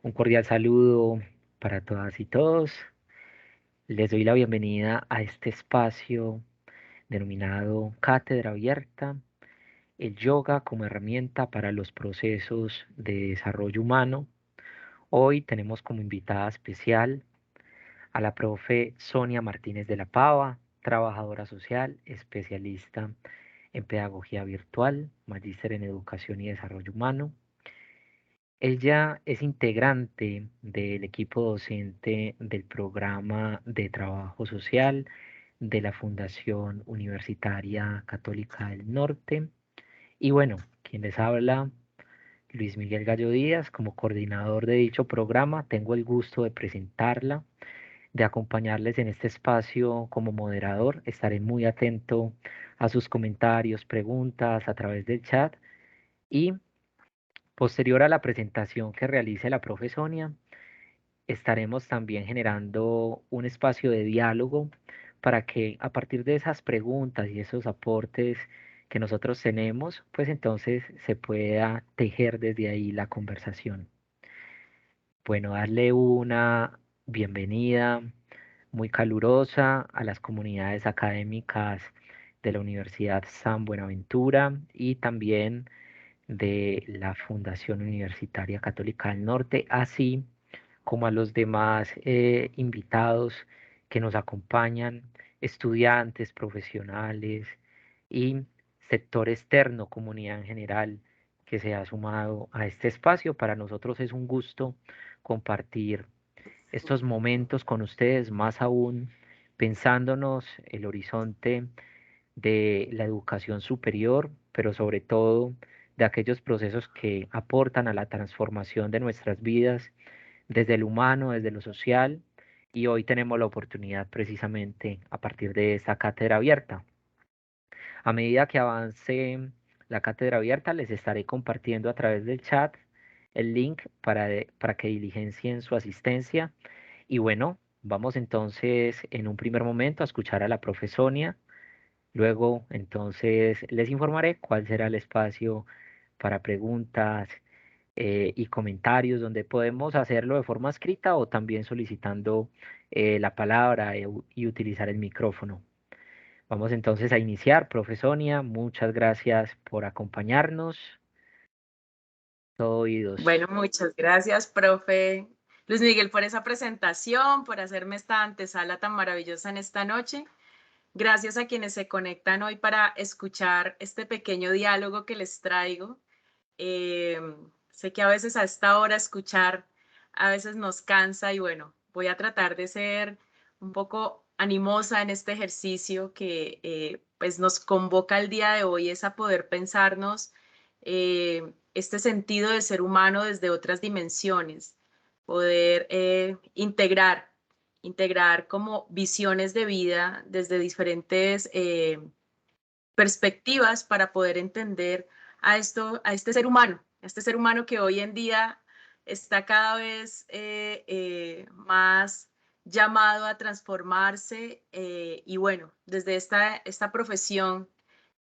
Un cordial saludo para todas y todos. Les doy la bienvenida a este espacio denominado Cátedra Abierta, el yoga como herramienta para los procesos de desarrollo humano. Hoy tenemos como invitada especial a la profe Sonia Martínez de la Pava, trabajadora social, especialista en pedagogía virtual, magíster en educación y desarrollo humano. Ella es integrante del equipo docente del programa de trabajo social de la Fundación Universitaria Católica del Norte. Y bueno, quien les habla, Luis Miguel Gallo Díaz, como coordinador de dicho programa, tengo el gusto de presentarla, de acompañarles en este espacio como moderador. Estaré muy atento a sus comentarios, preguntas a través del chat y posterior a la presentación que realice la profe Sonia, estaremos también generando un espacio de diálogo para que a partir de esas preguntas y esos aportes que nosotros tenemos, pues entonces se pueda tejer desde ahí la conversación. Bueno, darle una bienvenida muy calurosa a las comunidades académicas de la Universidad San Buenaventura y también de la Fundación Universitaria Católica del Norte, así como a los demás invitados que nos acompañan, estudiantes, profesionales y sector externo, comunidad en general que se ha sumado a este espacio. Para nosotros es un gusto compartir estos momentos con ustedes, más aún pensándonos el horizonte de la educación superior, pero sobre todo de aquellos procesos que aportan a la transformación de nuestras vidas desde lo humano, desde lo social, y hoy tenemos la oportunidad precisamente a partir de esta cátedra abierta. A medida que avance la cátedra abierta, les estaré compartiendo a través del chat el link para que diligencien su asistencia. Y bueno, vamos entonces en un primer momento a escuchar a la profe Sonia. Luego, entonces, les informaré cuál será el espacio para preguntas y comentarios, donde podemos hacerlo de forma escrita o también solicitando la palabra y utilizar el micrófono. Vamos entonces a iniciar. Profe Sonia, muchas gracias por acompañarnos. Todo oídos. Bueno, muchas gracias, profe Luis Miguel, por esa presentación, por hacerme esta antesala tan maravillosa en esta noche. Gracias a quienes se conectan hoy para escuchar este pequeño diálogo que les traigo. Eh, Sé que a veces a esta hora escuchar a veces nos cansa y bueno, voy a tratar de ser un poco animosa en este ejercicio que pues nos convoca el día de hoy es a poder pensarnos este sentido de ser humano desde otras dimensiones, poder integrar como visiones de vida desde diferentes perspectivas para poder entender a este ser humano que hoy en día está cada vez más llamado a transformarse y bueno, desde esta profesión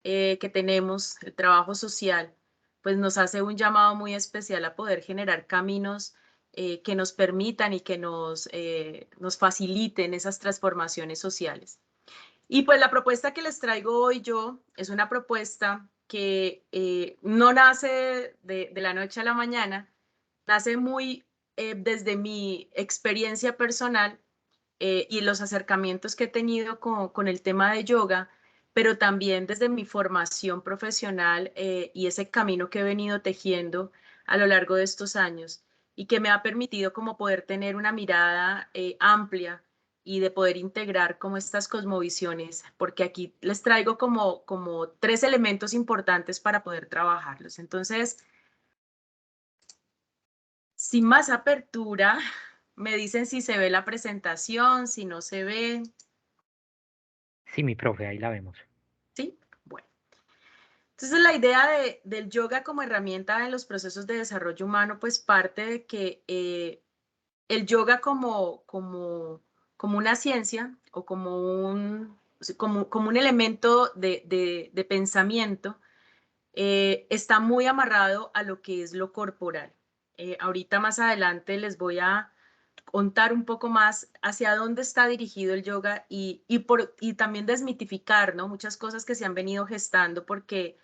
que tenemos, el trabajo social, pues nos hace un llamado muy especial a poder generar caminos que nos permitan y que nos faciliten esas transformaciones sociales. Y pues la propuesta que les traigo hoy yo es una propuesta que no nace de la noche a la mañana, nace muy desde mi experiencia personal y los acercamientos que he tenido con el tema de yoga, pero también desde mi formación profesional y ese camino que he venido tejiendo a lo largo de estos años y que me ha permitido como poder tener una mirada amplia y de poder integrar como estas cosmovisiones, porque aquí les traigo como tres elementos importantes para poder trabajarlos. Entonces, sin más apertura, me dicen si se ve la presentación, si no se ve. Sí, mi profe, ahí la vemos. ¿Sí? Bueno. Entonces la idea del yoga como herramienta en los procesos de desarrollo humano, pues parte de que el yoga como una ciencia o como un elemento de pensamiento está muy amarrado a lo que es lo corporal. Ahorita más adelante les voy a contar un poco más hacia dónde está dirigido el yoga y también desmitificar, ¿no? Muchas cosas que se han venido gestando porque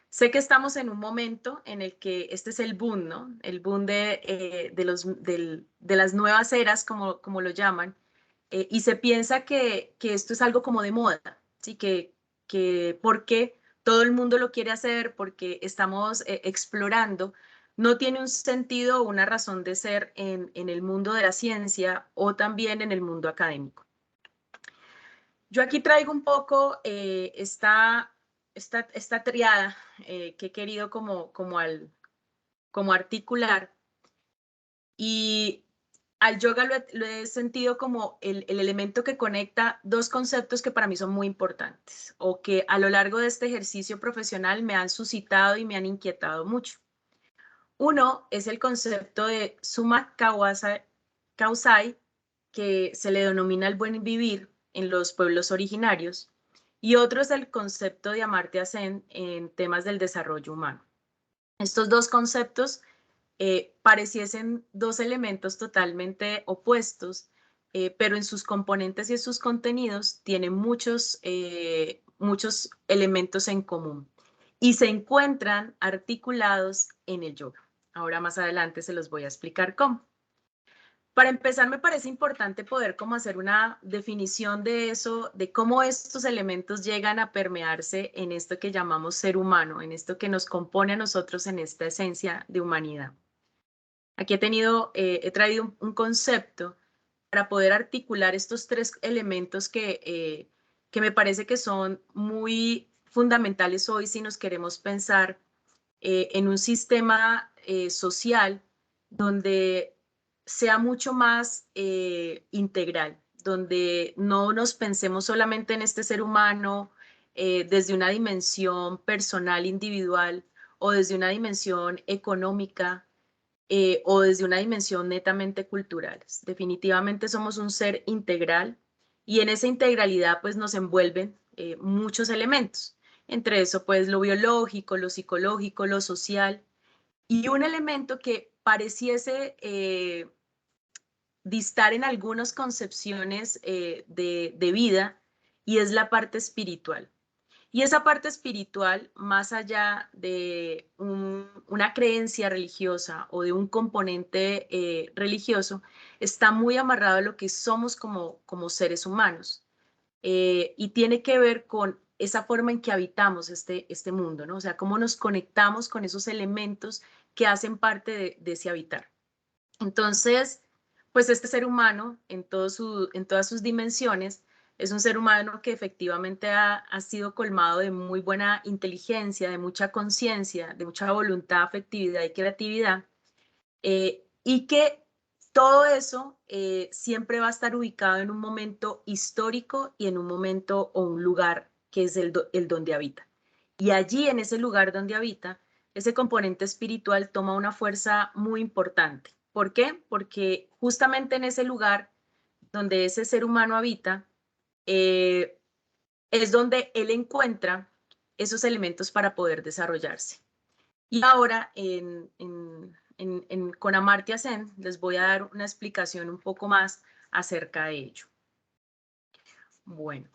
sé que estamos en un momento en el que este es el boom, ¿no? El boom de las nuevas eras, como lo llaman, y se piensa que esto es algo como de moda, ¿sí? Que porque todo el mundo lo quiere hacer, porque estamos explorando, no tiene un sentido o una razón de ser en el mundo de la ciencia o también en el mundo académico. Yo aquí traigo un poco esta triada que he querido como articular y al yoga lo he sentido como el elemento que conecta dos conceptos que para mí son muy importantes o que a lo largo de este ejercicio profesional me han suscitado y me han inquietado mucho. Uno es el concepto de Summa Causai, que se le denomina el buen vivir en los pueblos originarios, y otro es el concepto de Amartya Sen en temas del desarrollo humano. Estos dos conceptos pareciesen dos elementos totalmente opuestos, pero en sus componentes y en sus contenidos tienen muchos elementos en común y se encuentran articulados en el yoga. Ahora más adelante se los voy a explicar cómo. Para empezar, me parece importante poder como hacer una definición de eso, de cómo estos elementos llegan a permearse en esto que llamamos ser humano, en esto que nos compone a nosotros en esta esencia de humanidad. Aquí he traído un concepto para poder articular estos tres elementos que me parece que son muy fundamentales hoy si nos queremos pensar en un sistema social donde sea mucho más integral, donde no nos pensemos solamente en este ser humano desde una dimensión personal, individual, o desde una dimensión económica, o desde una dimensión netamente cultural. Definitivamente somos un ser integral y en esa integralidad pues nos envuelven muchos elementos, entre eso pues lo biológico, lo psicológico, lo social y un elemento que pareciese distar en algunas concepciones de vida y es la parte espiritual. Y esa parte espiritual, más allá de una creencia religiosa o de un componente religioso, está muy amarrado a lo que somos como seres humanos. Y tiene que ver con esa forma en que habitamos este mundo, ¿no? O sea, cómo nos conectamos con esos elementos que hacen parte de ese habitar. Entonces, pues este ser humano en todas sus dimensiones es un ser humano que efectivamente ha sido colmado de muy buena inteligencia, de mucha conciencia, de mucha voluntad, afectividad y creatividad, y que todo eso siempre va a estar ubicado en un momento histórico y en un momento o un lugar que es el donde habita. Y allí, en ese lugar donde habita, ese componente espiritual toma una fuerza muy importante. ¿Por qué? Porque justamente en ese lugar donde ese ser humano habita, eh, es donde él encuentra esos elementos para poder desarrollarse. Y ahora, con Amartya Sen, les voy a dar una explicación un poco más acerca de ello. Bueno,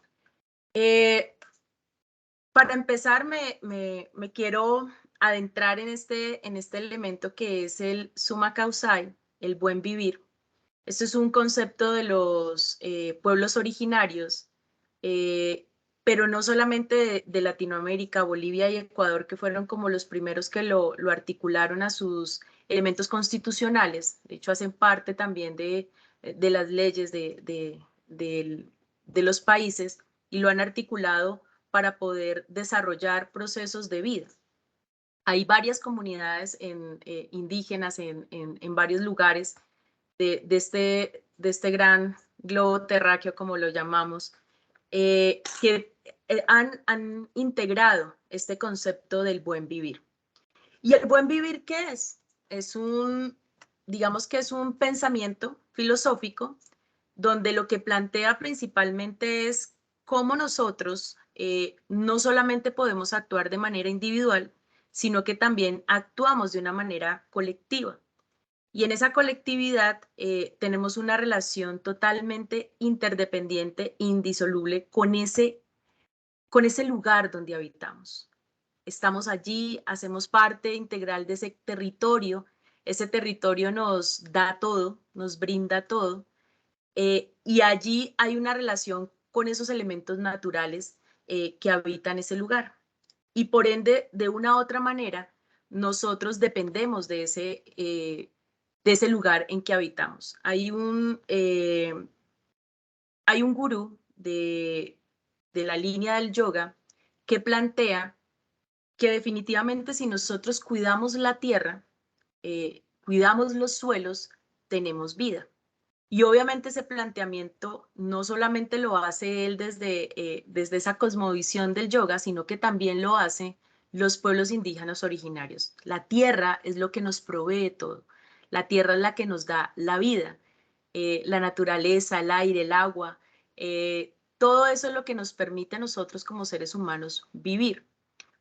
para empezar, me quiero adentrar en este elemento que es el Summa Causai, el buen vivir. Esto es un concepto de los pueblos originarios, eh, pero no solamente de Latinoamérica, Bolivia y Ecuador, que fueron como los primeros que lo articularon a sus elementos constitucionales. De hecho, hacen parte también de las leyes de los países y lo han articulado para poder desarrollar procesos de vida. Hay varias comunidades indígenas en varios lugares de este gran globo terráqueo, como lo llamamos, que han integrado este concepto del buen vivir. ¿Y el buen vivir qué es? Digamos que es un pensamiento filosófico donde lo que plantea principalmente es cómo nosotros no solamente podemos actuar de manera individual, sino que también actuamos de una manera colectiva. Y en esa colectividad tenemos una relación totalmente interdependiente, indisoluble con ese lugar donde habitamos. Estamos allí, hacemos parte integral de ese territorio. Ese territorio nos da todo, nos brinda todo. Y allí hay una relación con esos elementos naturales que habitan ese lugar. Y por ende, de una u otra manera, nosotros dependemos de ese lugar en que habitamos. Hay un gurú de la línea del yoga que plantea que definitivamente si nosotros cuidamos la tierra, cuidamos los suelos, tenemos vida. Y obviamente ese planteamiento no solamente lo hace él desde esa cosmovisión del yoga, sino que también lo hacen los pueblos indígenas originarios. La tierra es lo que nos provee todo. La tierra es la que nos da la vida, la naturaleza, el aire, el agua. Todo eso es lo que nos permite a nosotros como seres humanos vivir.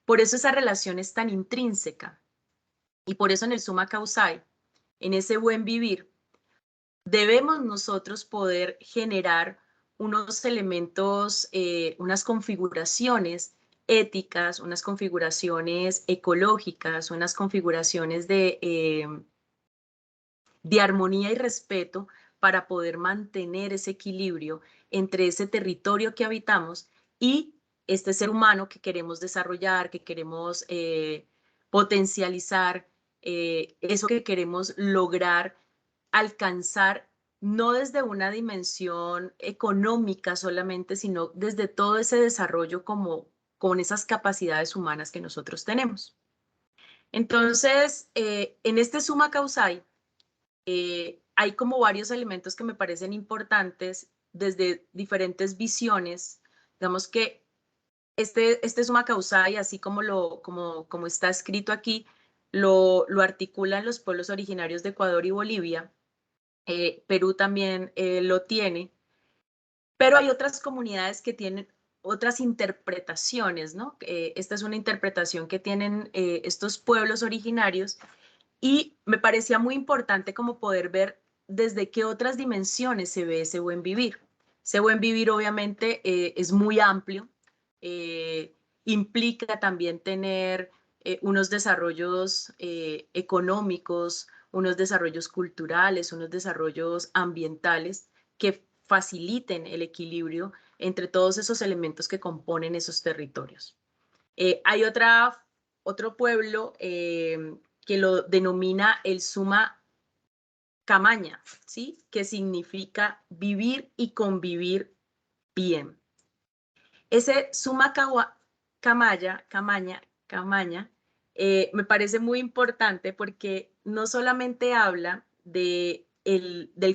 Por eso esa relación es tan intrínseca. Y por eso en el Summa Causai, en ese buen vivir, debemos nosotros poder generar unos elementos, unas configuraciones éticas, unas configuraciones ecológicas, unas configuraciones de armonía y respeto para poder mantener ese equilibrio entre ese territorio que habitamos y este ser humano que queremos desarrollar, que queremos potencializar, eso que queremos lograr alcanzar no desde una dimensión económica solamente, sino desde todo ese desarrollo como con esas capacidades humanas que nosotros tenemos. Entonces, en este Summa Causai, hay como varios elementos que me parecen importantes desde diferentes visiones. Digamos que este Summa Causai, así como está escrito aquí, lo articulan los pueblos originarios de Ecuador y Bolivia. Perú también lo tiene, pero hay otras comunidades que tienen otras interpretaciones, ¿no? Esta es una interpretación que tienen estos pueblos originarios y me parecía muy importante como poder ver desde qué otras dimensiones se ve ese buen vivir. Ese buen vivir obviamente es muy amplio, implica también tener unos desarrollos económicos, unos desarrollos culturales, unos desarrollos ambientales que faciliten el equilibrio entre todos esos elementos que componen esos territorios. Hay otro pueblo que lo denomina el Summa Camaña, ¿sí? Que significa vivir y convivir bien. Ese Summa Camaña, me parece muy importante porque no solamente habla del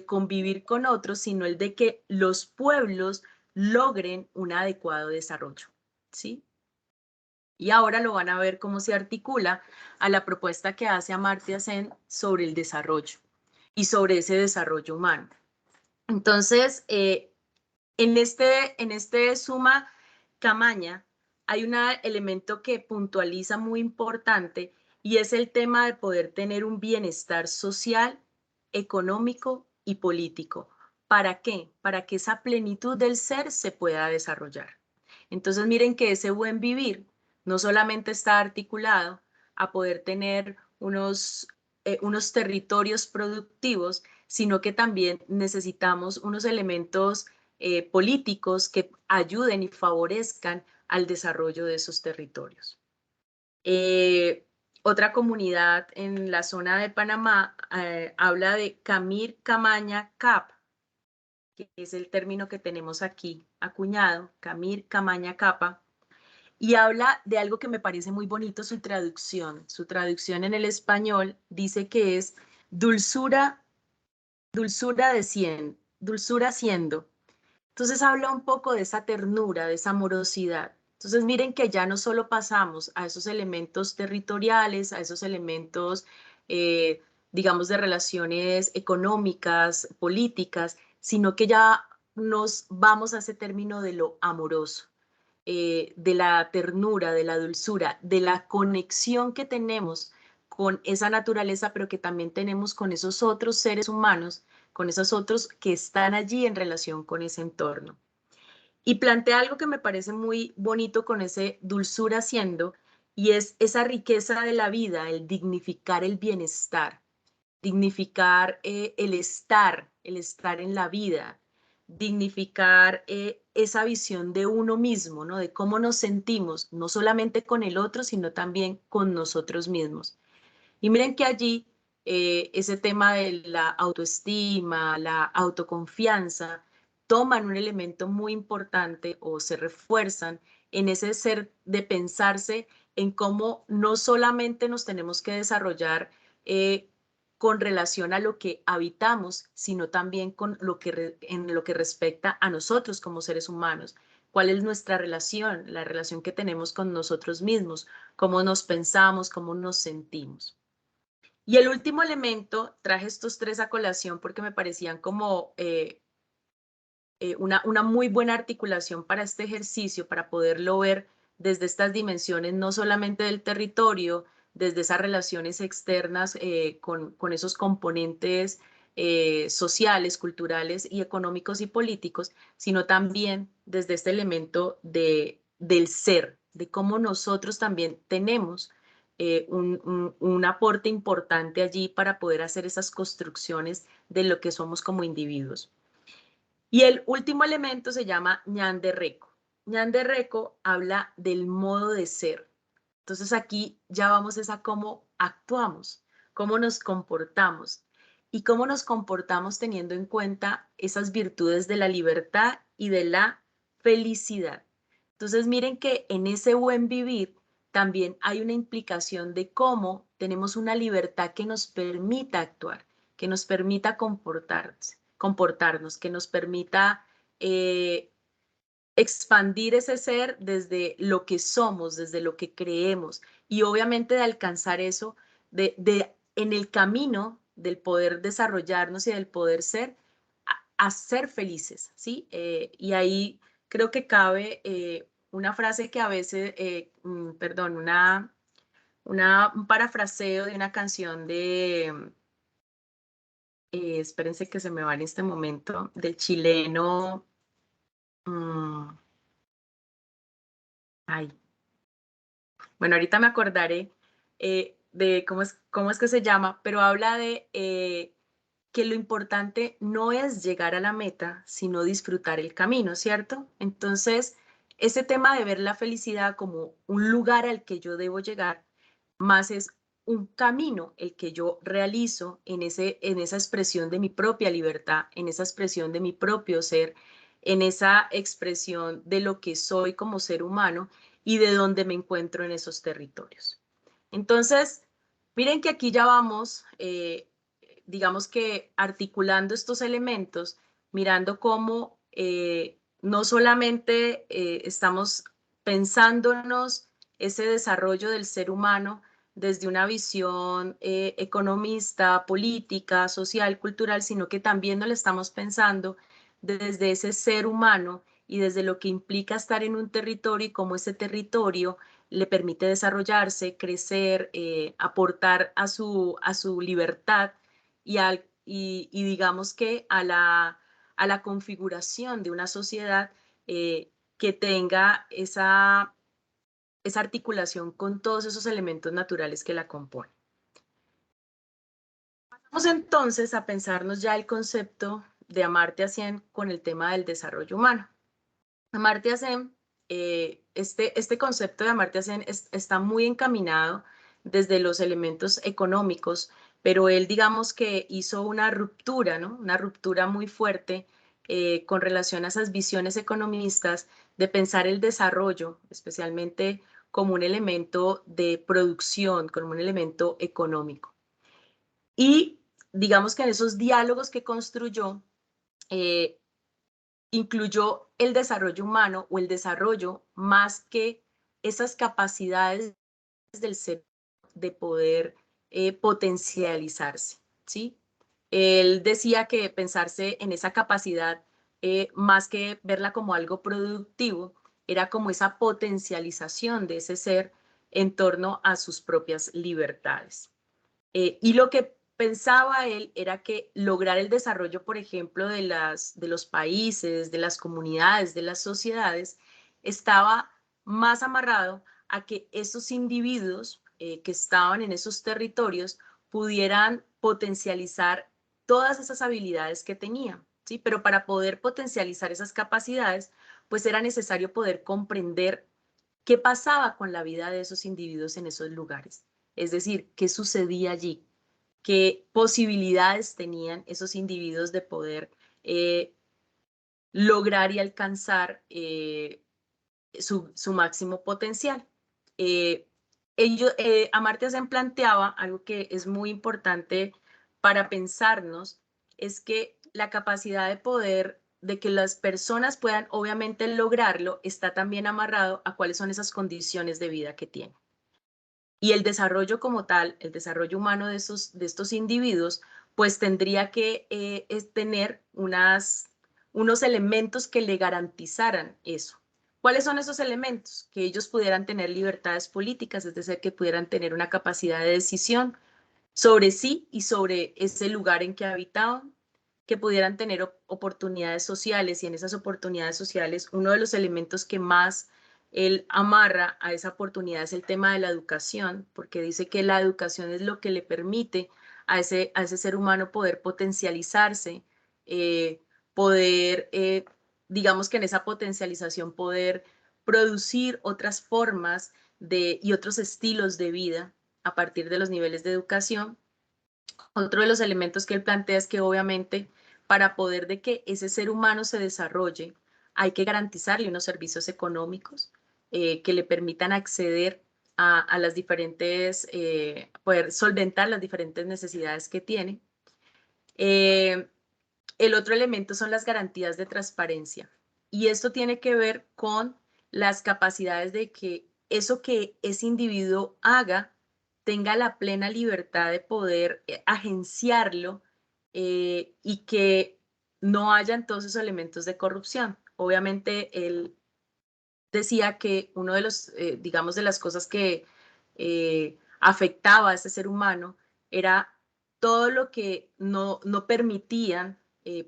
convivir con otros, sino el de que los pueblos logren un adecuado desarrollo, ¿sí? Y ahora lo van a ver cómo se articula a la propuesta que hace Amartya Sen sobre el desarrollo y sobre ese desarrollo humano. Entonces, en este Summa Camaña hay un elemento que puntualiza muy importante y es el tema de poder tener un bienestar social, económico y político. ¿Para qué? Para que esa plenitud del ser se pueda desarrollar. Entonces miren que ese buen vivir no solamente está articulado a poder tener unos territorios productivos, sino que también necesitamos unos elementos políticos que ayuden y favorezcan al desarrollo de esos territorios. Otra comunidad en la zona de Panamá habla de Camir Camaña Cap, que es el término que tenemos aquí acuñado, Camir Camaña Capa, y habla de algo que me parece muy bonito su traducción. Su traducción en el español dice que es dulzura, dulzura siendo. Entonces habla un poco de esa ternura, de esa amorosidad. Entonces miren que ya no solo pasamos a esos elementos territoriales, a esos elementos, digamos, de relaciones económicas, políticas, sino que ya nos vamos a ese término de lo amoroso, de la ternura, de la dulzura, de la conexión que tenemos con esa naturaleza, pero que también tenemos con esos otros seres humanos, con esos otros que están allí en relación con ese entorno. Y plantea algo que me parece muy bonito con ese dulzura haciendo, y es esa riqueza de la vida, el dignificar el bienestar, dignificar el estar en la vida, dignificar esa visión de uno mismo, ¿no? De cómo nos sentimos, no solamente con el otro, sino también con nosotros mismos. Y miren que allí ese tema de la autoestima, la autoconfianza, toman un elemento muy importante o se refuerzan en ese ser de pensarse en cómo no solamente nos tenemos que desarrollar eh, con relación a lo que habitamos, sino también con en lo que respecta a nosotros como seres humanos. ¿Cuál es nuestra relación, la relación que tenemos con nosotros mismos? ¿Cómo nos pensamos, cómo nos sentimos? Y el último elemento, traje estos tres a colación porque me parecían como una muy buena articulación para este ejercicio, para poderlo ver desde estas dimensiones, no solamente del territorio, desde esas relaciones externas con esos componentes sociales, culturales y económicos y políticos, sino también desde este elemento del ser, de cómo nosotros también tenemos un aporte importante allí para poder hacer esas construcciones de lo que somos como individuos. Y el último elemento se llama ñande reco. Ñande reco habla del modo de ser. Entonces aquí ya vamos a cómo actuamos, cómo nos comportamos y cómo nos comportamos teniendo en cuenta esas virtudes de la libertad y de la felicidad. Entonces miren que en ese buen vivir también hay una implicación de cómo tenemos una libertad que nos permita actuar, que nos permita comportarnos, que nos permita expandir ese ser desde lo que somos, desde lo que creemos y obviamente de alcanzar eso en el camino del poder desarrollarnos y del poder ser, a ser felices, ¿sí? Y ahí creo que cabe una frase que a veces, perdón, un parafraseo de una canción de, espérense que se me va en este momento, del chileno, um, ay, bueno, ahorita me acordaré de cómo es que se llama, pero habla de que lo importante no es llegar a la meta, sino disfrutar el camino, ¿cierto? Entonces, ese tema de ver la felicidad como un lugar al que yo debo llegar, más es un camino el que yo realizo en esa expresión de mi propia libertad, en esa expresión de mi propio ser, en esa expresión de lo que soy como ser humano y de dónde me encuentro en esos territorios. Entonces, miren que aquí ya vamos, digamos que articulando estos elementos, mirando cómo no solamente estamos pensándonos ese desarrollo del ser humano desde una visión economista, política, social, cultural, sino que también nos lo estamos pensando desde ese ser humano y desde lo que implica estar en un territorio y cómo ese territorio le permite desarrollarse, crecer, aportar a su libertad y digamos que a la configuración de una sociedad que tenga esa articulación con todos esos elementos naturales que la componen. Vamos entonces a pensarnos ya el concepto de Amartya Sen con el tema del desarrollo humano. Amartya Sen, este concepto de Amartya Sen está muy encaminado desde los elementos económicos, pero él digamos que hizo una ruptura, ¿no? Una ruptura muy fuerte con relación a esas visiones economistas de pensar el desarrollo, especialmente como un elemento de producción, como un elemento económico. Y digamos que en esos diálogos que construyó, eh, incluyó el desarrollo humano o el desarrollo más que esas capacidades del ser de poder potencializarse, ¿sí? Él decía que pensarse en esa capacidad, más que verla como algo productivo, era como esa potencialización de ese ser en torno a sus propias libertades. Y lo que pensaba él era que lograr el desarrollo, por ejemplo, de los países, de las comunidades, de las sociedades, estaba más amarrado a que esos individuos que estaban en esos territorios pudieran potencializar todas esas habilidades que tenían, ¿sí? Pero para poder potencializar esas capacidades, pues era necesario poder comprender qué pasaba con la vida de esos individuos en esos lugares. Es decir, qué sucedía allí, qué posibilidades tenían esos individuos de poder eh, lograr y alcanzar su máximo potencial. Eh, Amartya Sen planteaba algo que es muy importante para pensarnos, es que la capacidad de poder, de que las personas puedan obviamente lograrlo, está también amarrado a cuáles son esas condiciones de vida que tienen. Y el desarrollo como tal, el desarrollo humano de estos individuos, pues tendría que tener unos elementos que le garantizaran eso. ¿Cuáles son esos elementos? Que ellos pudieran tener libertades políticas, es decir, que pudieran tener una capacidad de decisión sobre sí y sobre ese lugar en que habitaban, que pudieran tener oportunidades sociales, y en esas oportunidades sociales uno de los elementos que más él amarra a esa oportunidad es el tema de la educación, porque dice que la educación es lo que le permite a ese ser humano poder potencializarse, poder, digamos que en esa potencialización poder producir otras formas y otros estilos de vida a partir de los niveles de educación. Otro de los elementos que él plantea es que obviamente para poder de que ese ser humano se desarrolle, hay que garantizarle unos servicios económicos que le permitan acceder a las diferentes, poder solventar las diferentes necesidades que tiene. Eh, el otro elemento son las garantías de transparencia. Y esto tiene que ver con las capacidades de que eso que ese individuo haga tenga la plena libertad de poder agenciarlo y que no hayan todos esos elementos de corrupción. Obviamente, él decía que uno de los, digamos, de las cosas que afectaba a ese ser humano era todo lo que no permitían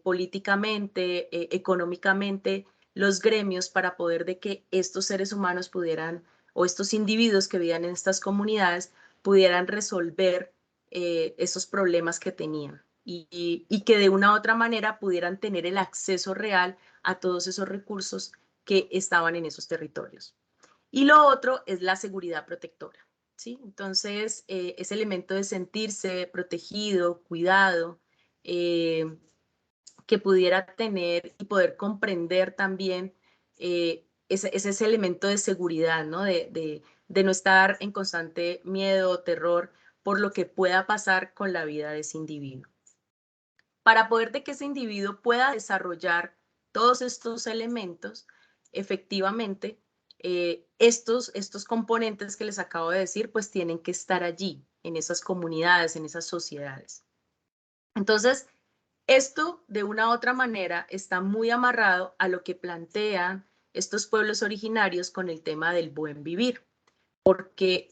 políticamente, económicamente, los gremios para poder de que estos seres humanos pudieran, o estos individuos que vivían en estas comunidades, pudieran resolver esos problemas que tenían y que de una u otra manera pudieran tener el acceso real a todos esos recursos que estaban en esos territorios. Y lo otro es la seguridad protectora, ¿sí? Entonces, ese elemento de sentirse protegido, cuidado, que pudiera tener y poder comprender también ese elemento de seguridad, ¿no? De no estar en constante miedo o terror por lo que pueda pasar con la vida de ese individuo. Para poder de que ese individuo pueda desarrollar todos estos elementos, efectivamente, estos componentes que les acabo de decir, pues tienen que estar allí, en esas comunidades, en esas sociedades. Entonces, esto de una u otra manera está muy amarrado a lo que plantean estos pueblos originarios con el tema del buen vivir, porque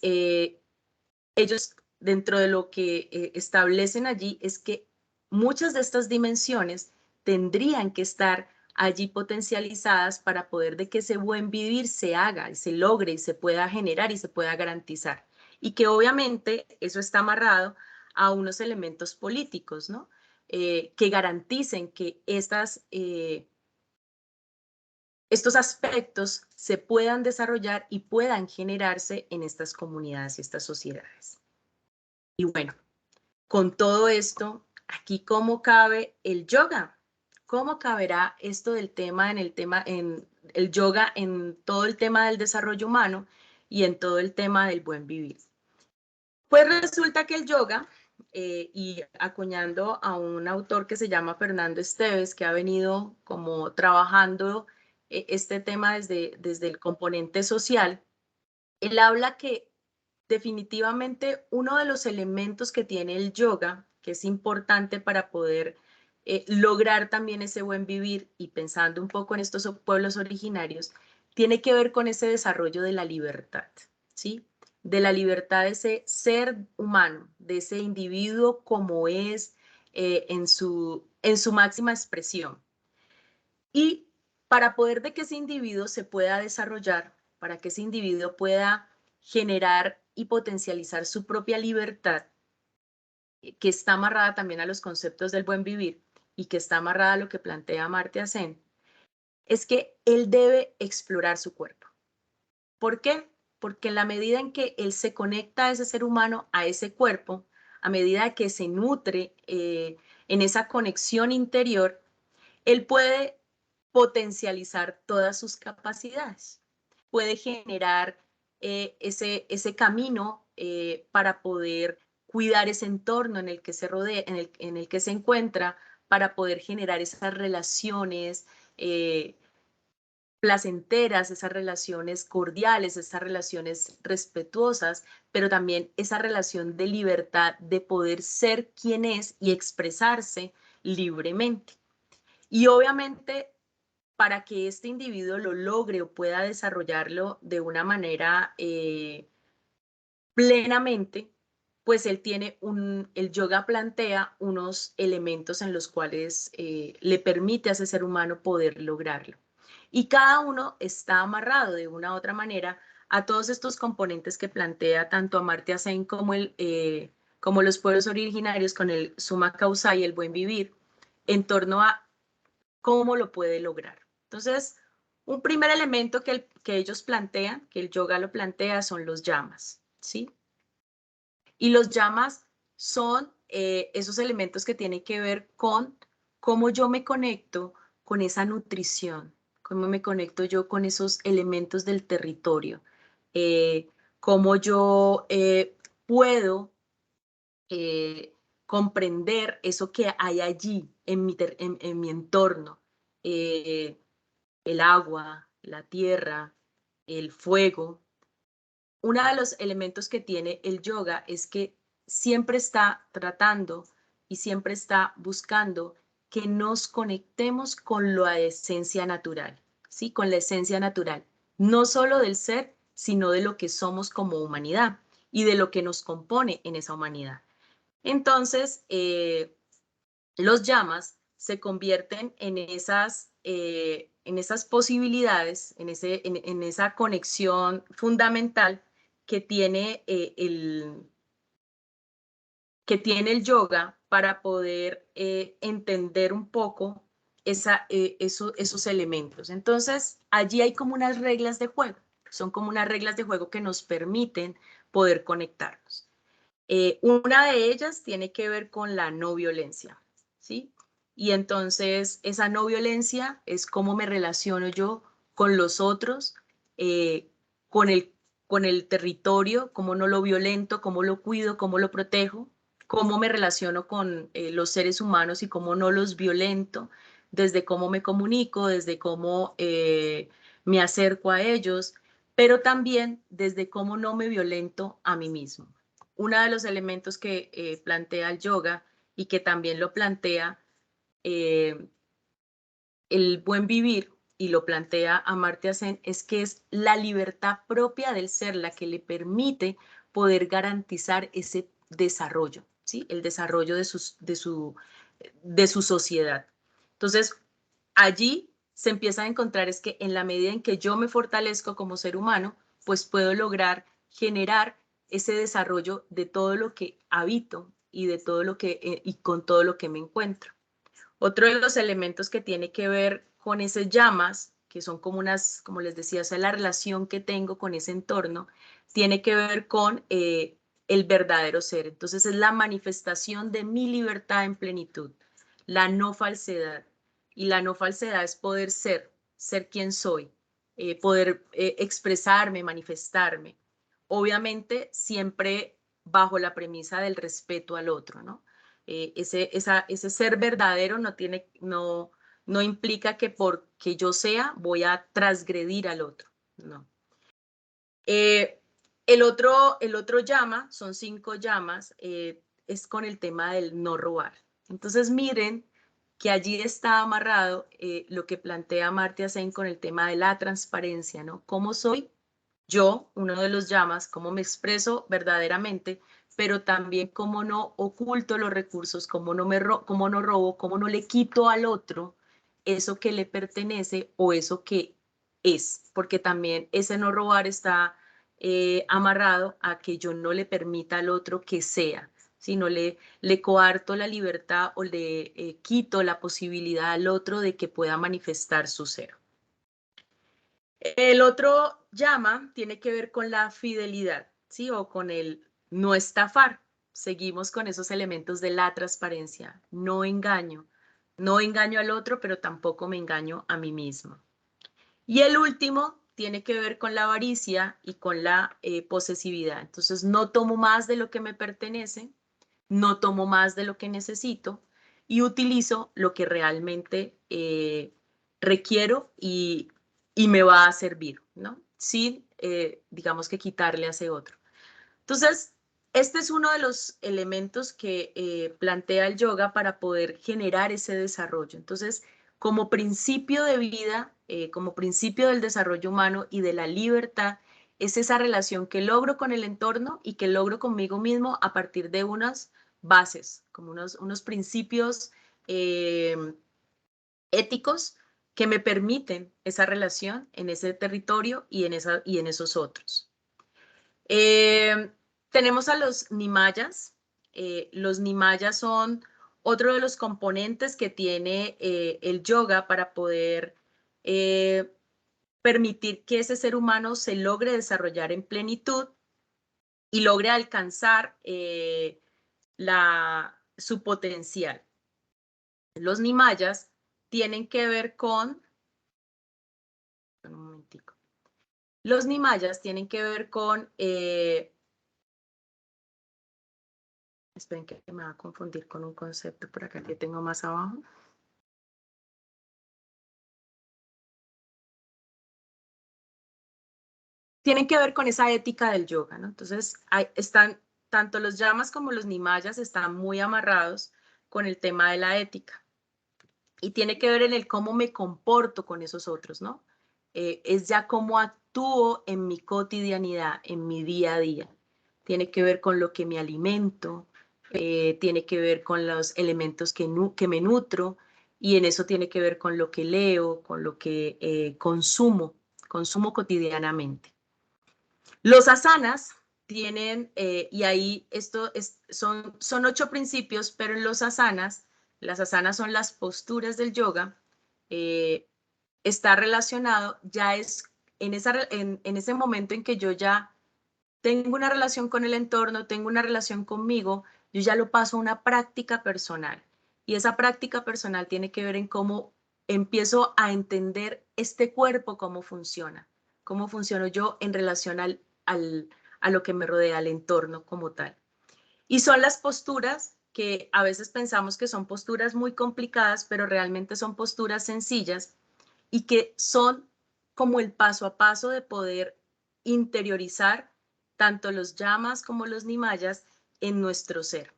ellos dentro de lo que establecen allí es que muchas de estas dimensiones tendrían que estar allí potencializadas para poder de que ese buen vivir se haga y se logre y se pueda generar y se pueda garantizar. Y que obviamente eso está amarrado a unos elementos políticos, ¿no? Que garanticen que estos aspectos se puedan desarrollar y puedan generarse en estas comunidades y estas sociedades. Y bueno, con todo esto, aquí cómo cabe el yoga, cómo caberá esto del tema en el yoga, en todo el tema del desarrollo humano y en todo el tema del buen vivir. Pues resulta que el yoga, y acuñando a un autor que se llama Fernando Esteves, que ha venido como trabajando este tema desde el componente social, él habla que definitivamente uno de los elementos que tiene el yoga, que es importante para poder lograr también ese buen vivir y pensando un poco en estos pueblos originarios, tiene que ver con ese desarrollo de la libertad, ¿sí? de la libertad de ese ser humano, de ese individuo como es en su máxima expresión. Y para poder de que ese individuo se pueda desarrollar, para que ese individuo pueda generar y potencializar su propia libertad, que está amarrada también a los conceptos del buen vivir y que está amarrada a lo que plantea Amartya Sen, es que él debe explorar su cuerpo. ¿Por qué? Porque en la medida en que él se conecta a ese ser humano, a ese cuerpo, a medida que se nutre en esa conexión interior, él puede potencializar todas sus capacidades, puede generar ese camino para poder cuidar ese entorno en el que se rodea, en el que se encuentra, para poder generar esas relaciones placenteras, esas relaciones cordiales, esas relaciones respetuosas, pero también esa relación de libertad de poder ser quien es y expresarse libremente. Y obviamente, para que este individuo lo logre o pueda desarrollarlo de una manera plenamente, pues él tiene el yoga plantea unos elementos en los cuales le permite a ese ser humano poder lograrlo. Y cada uno está amarrado de una u otra manera a todos estos componentes que plantea tanto Amartya Sen como los pueblos originarios con el Summa Causa y el buen vivir, en torno a cómo lo puede lograr. Entonces, un primer elemento que ellos plantean, que el yoga lo plantea, son los yamas, ¿sí? Y los yamas son esos elementos que tienen que ver con cómo yo me conecto con esa nutrición, cómo me conecto yo con esos elementos del territorio, cómo yo puedo comprender eso que hay allí en mi entorno, el agua, la tierra, el fuego. Uno de los elementos que tiene el yoga es que siempre está tratando y siempre está buscando que nos conectemos con la esencia natural, ¿sí? Con la esencia natural, no solo del ser, sino de lo que somos como humanidad y de lo que nos compone en esa humanidad. Entonces, los llamas se convierten en esas posibilidades, en esa conexión fundamental que tiene, que tiene el yoga para poder entender un poco esos elementos. Entonces, allí hay como unas reglas de juego, son como unas reglas de juego que nos permiten poder conectarnos. Una de ellas tiene que ver con la no violencia, ¿sí? Y entonces esa no violencia es cómo me relaciono yo con los otros, eh, con el, con el territorio, cómo no lo violento, cómo lo cuido, cómo lo protejo, cómo me relaciono con los seres humanos y cómo no los violento, desde cómo me comunico, desde cómo me acerco a ellos, pero también desde cómo no me violento a mí mismo. Uno de los elementos que plantea el yoga y que también lo plantea el buen vivir y lo plantea Amartya Sen es que es la libertad propia del ser la que le permite poder garantizar ese desarrollo, ¿sí? El desarrollo de su sociedad. Entonces, allí se empieza a encontrar es que en la medida en que yo me fortalezco como ser humano, pues puedo lograr generar ese desarrollo de todo lo que habito y de todo lo que y con todo lo que me encuentro. Otro de los elementos que tiene que ver con esas llamas, que son como unas, como les decía, o sea, la relación que tengo con ese entorno, tiene que ver con el verdadero ser. Entonces es la manifestación de mi libertad en plenitud, la no falsedad. Y la no falsedad es poder ser quien soy, poder expresarme, manifestarme. Obviamente siempre bajo la premisa del respeto al otro, ¿no? Ese ser verdadero no implica que porque yo sea voy a transgredir al otro, no. El otro llama, son 5 llamas, es con el tema del no robar. Entonces miren que allí está amarrado lo que plantea Amartya Sen con el tema de la transparencia, ¿no? ¿Cómo soy yo, uno de los llamas, cómo me expreso verdaderamente, pero también cómo no oculto los recursos, cómo no robo, cómo no le quito al otro eso que le pertenece o eso que es, porque también ese no robar está amarrado a que yo no le permita al otro que sea, sino le coarto la libertad o le quito la posibilidad al otro de que pueda manifestar su ser. El otro llama tiene que ver con la fidelidad, ¿sí? O con el no estafar. Seguimos con esos elementos de la transparencia. No engaño. No engaño al otro, pero tampoco me engaño a mí mismo. Y el último tiene que ver con la avaricia y con la posesividad. Entonces, no tomo más de lo que me pertenece, no tomo más de lo que necesito y utilizo lo que realmente requiero y me va a servir, ¿no? Sin, digamos que quitarle a ese otro. Entonces, este es uno de los elementos que plantea el yoga para poder generar ese desarrollo. Entonces, como principio de vida, como principio del desarrollo humano y de la libertad, es esa relación que logro con el entorno y que logro conmigo mismo a partir de unas bases, como unos principios éticos que me permiten esa relación en ese territorio y en esos otros. Eh, Tenemos a los nimayas. Los nimayas son otro de los componentes que tiene el yoga para poder permitir que ese ser humano se logre desarrollar en plenitud y logre alcanzar su potencial. Los nimayas tienen que ver con, un momentico, los nimayas tienen que ver con esperen que me va a confundir con un concepto por acá que tengo más abajo. Tienen que ver con esa ética del yoga, ¿no? Entonces, están, tanto los yamas como los nimayas están muy amarrados con el tema de la ética. Y tiene que ver en el cómo me comporto con esos otros, ¿no? Es ya cómo actúo en mi cotidianidad, en mi día a día. Tiene que ver con lo que me alimento, tiene que ver con los elementos que me nutro y en eso tiene que ver con lo que leo, con lo que consumo cotidianamente. Los asanas tienen, y ahí son 8 principios, pero en los asanas, las asanas son las posturas del yoga, está relacionado, ya es en ese momento en que yo ya tengo una relación con el entorno, tengo una relación conmigo, yo ya lo paso a una práctica personal. Y esa práctica personal tiene que ver en cómo empiezo a entender este cuerpo, cómo funciono yo en relación a lo que me rodea, al entorno como tal. Y son las posturas que a veces pensamos que son posturas muy complicadas, pero realmente son posturas sencillas y que son como el paso a paso de poder interiorizar tanto los yamas como los nimayas en nuestro ser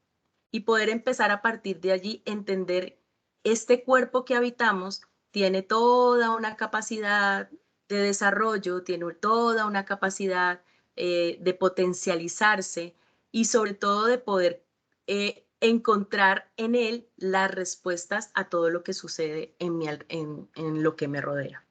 y poder empezar a partir de allí entender este cuerpo que habitamos tiene toda una capacidad de desarrollo, tiene toda una capacidad de potencializarse y sobre todo de poder encontrar en él las respuestas a todo lo que sucede en lo que me rodea.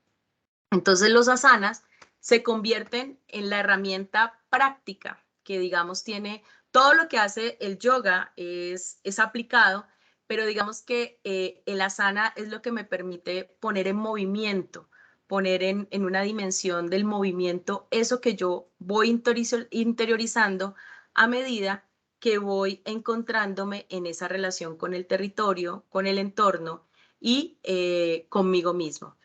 Entonces los asanas se convierten en la herramienta práctica que, digamos, tiene todo lo que hace el yoga es aplicado, pero digamos que el asana es lo que me permite poner en movimiento, poner en una dimensión del movimiento eso que yo voy interiorizando a medida que voy encontrándome en esa relación con el territorio, con el entorno y conmigo mismo.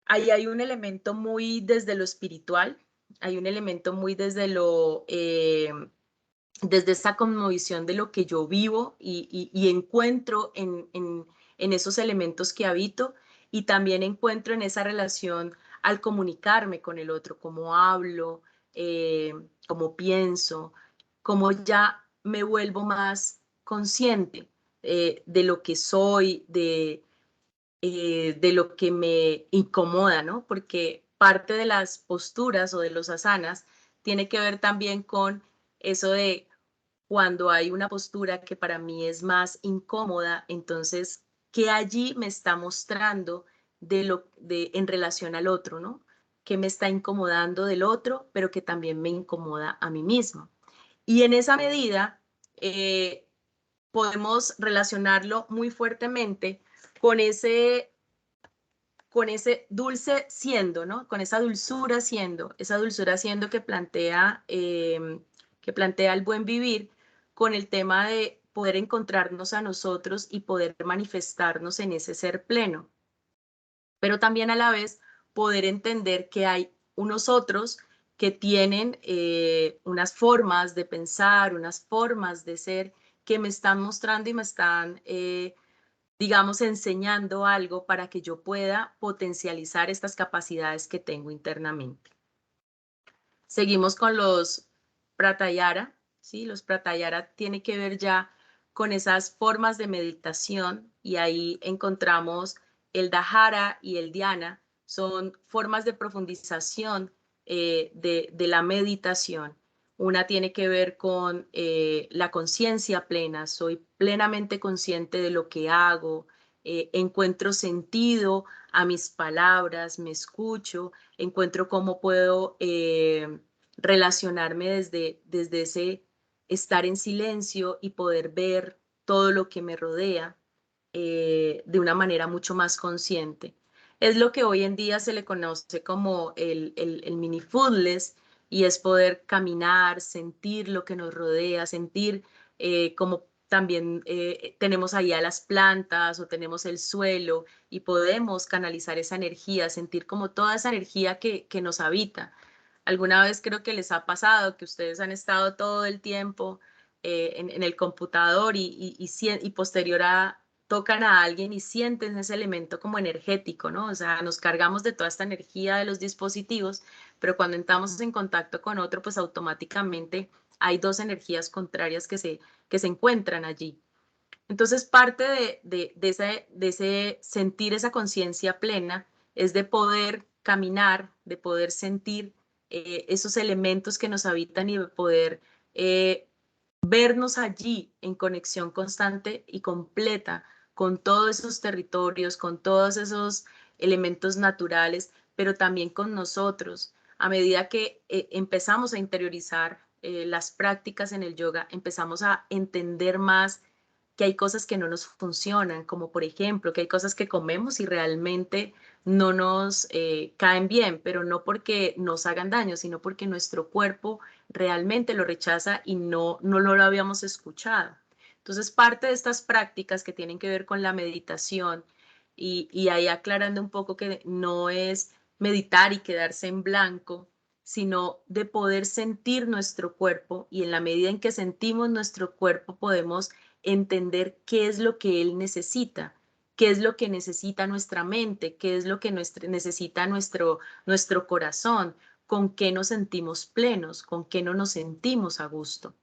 Ahí hay un elemento muy desde lo espiritual, hay un elemento muy desde esa cosmovisión de lo que yo vivo y encuentro en esos elementos que habito y también encuentro en esa relación al comunicarme con el otro, cómo hablo, cómo pienso, cómo ya me vuelvo más consciente de lo que soy, de lo que me incomoda, ¿no? Porque parte de las posturas o de los asanas tiene que ver también con eso de cuando hay una postura que para mí es más incómoda, entonces, ¿qué allí me está mostrando en relación al otro, ¿no? ¿Qué me está incomodando del otro, pero que también me incomoda a mí mismo? Y en esa medida, eh, podemos relacionarlo muy fuertemente con ese dulce siendo, ¿no? Con esa dulzura siendo que plantea el buen vivir, con el tema de poder encontrarnos a nosotros y poder manifestarnos en ese ser pleno, pero también a la vez poder entender que hay unos otros que tienen unas formas de pensar, unas formas de ser que me están mostrando y me están digamos, enseñando algo para que yo pueda potencializar estas capacidades que tengo internamente. Seguimos con los pratayara, ¿sí? Los pratayara tiene que ver ya con esas formas de meditación y ahí encontramos el dahara y el dhyana, son formas de profundización de la meditación. Una tiene que ver con la conciencia plena, soy plenamente consciente de lo que hago, encuentro sentido a mis palabras, me escucho, encuentro cómo puedo relacionarme desde ese estar en silencio y poder ver todo lo que me rodea de una manera mucho más consciente. Es lo que hoy en día se le conoce como el mindfulness y es poder caminar, sentir lo que nos rodea, sentir como también tenemos ahí a las plantas o tenemos el suelo y podemos canalizar esa energía, sentir como toda esa energía que nos habita. Alguna vez creo que les ha pasado que ustedes han estado todo el tiempo en el computador y posterior a tocan a alguien y sienten ese elemento como energético, ¿no? O sea, nos cargamos de toda esta energía de los dispositivos, pero cuando entramos en contacto con otro, pues automáticamente hay dos energías contrarias que se encuentran allí. Entonces, parte de ese sentir esa conciencia plena es de poder caminar, de poder sentir esos elementos que nos habitan y de poder eh, vernos allí en conexión constante y completa con todos esos territorios, con todos esos elementos naturales, pero también con nosotros. A medida que empezamos a interiorizar las prácticas en el yoga, empezamos a entender más que hay cosas que no nos funcionan, como por ejemplo, que hay cosas que comemos y realmente no nos caen bien, pero no porque nos hagan daño, sino porque nuestro cuerpo realmente lo rechaza y no lo habíamos escuchado. Entonces, parte de estas prácticas que tienen que ver con la meditación y ahí aclarando un poco que no es meditar y quedarse en blanco, sino de poder sentir nuestro cuerpo y en la medida en que sentimos nuestro cuerpo podemos entender qué es lo que él necesita, qué es lo que necesita nuestra mente, qué es lo que necesita nuestro corazón, con qué nos sentimos plenos, con qué no nos sentimos a gusto.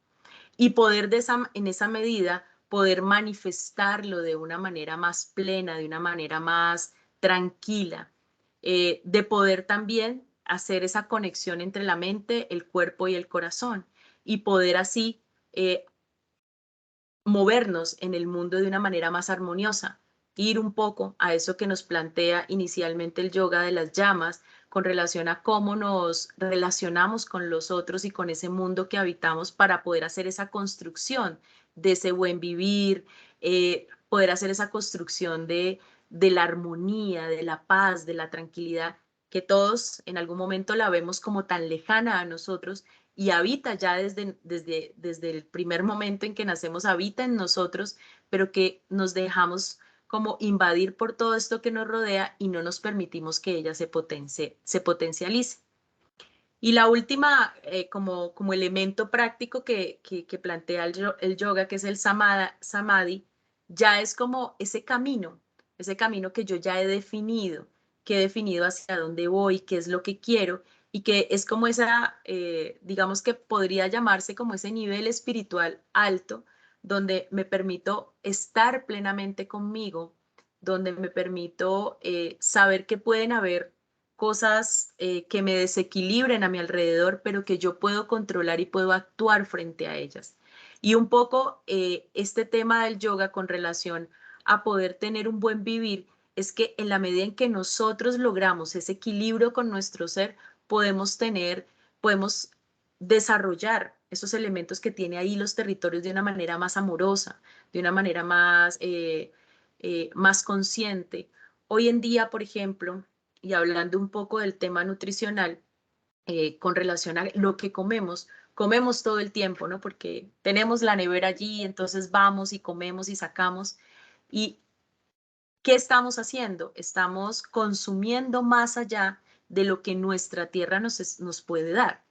Y poder en esa medida, poder manifestarlo de una manera más plena, de una manera más tranquila, de poder también hacer esa conexión entre la mente, el cuerpo y el corazón y poder así movernos en el mundo de una manera más armoniosa, ir un poco a eso que nos plantea inicialmente el yoga de las llamas con relación a cómo nos relacionamos con los otros y con ese mundo que habitamos para poder hacer esa construcción de ese buen vivir, poder hacer esa construcción de la armonía, de la paz, de la tranquilidad, que todos en algún momento la vemos como tan lejana a nosotros y habita ya desde el primer momento en que nacemos, habita en nosotros, pero que nos dejamos como invadir por todo esto que nos rodea y no nos permitimos que ella se potencialice. Y la última, como elemento práctico que plantea el yoga, que es el samadhi, ya es como ese camino que yo ya he definido, que he definido hacia dónde voy, qué es lo que quiero, y que es como esa, digamos que podría llamarse como ese nivel espiritual alto, donde me permito estar plenamente conmigo, donde me permito saber que pueden haber cosas que me desequilibren a mi alrededor, pero que yo puedo controlar y puedo actuar frente a ellas. Y un poco este tema del yoga con relación a poder tener un buen vivir es que en la medida en que nosotros logramos ese equilibrio con nuestro ser, podemos desarrollar esos elementos que tiene ahí los territorios de una manera más amorosa, de una manera más consciente. Hoy en día, por ejemplo, y hablando un poco del tema nutricional, con relación a lo que comemos todo el tiempo, ¿no? Porque tenemos la nevera allí, entonces vamos y comemos y sacamos. ¿Y qué estamos haciendo? Estamos consumiendo más allá de lo que nuestra tierra nos puede dar.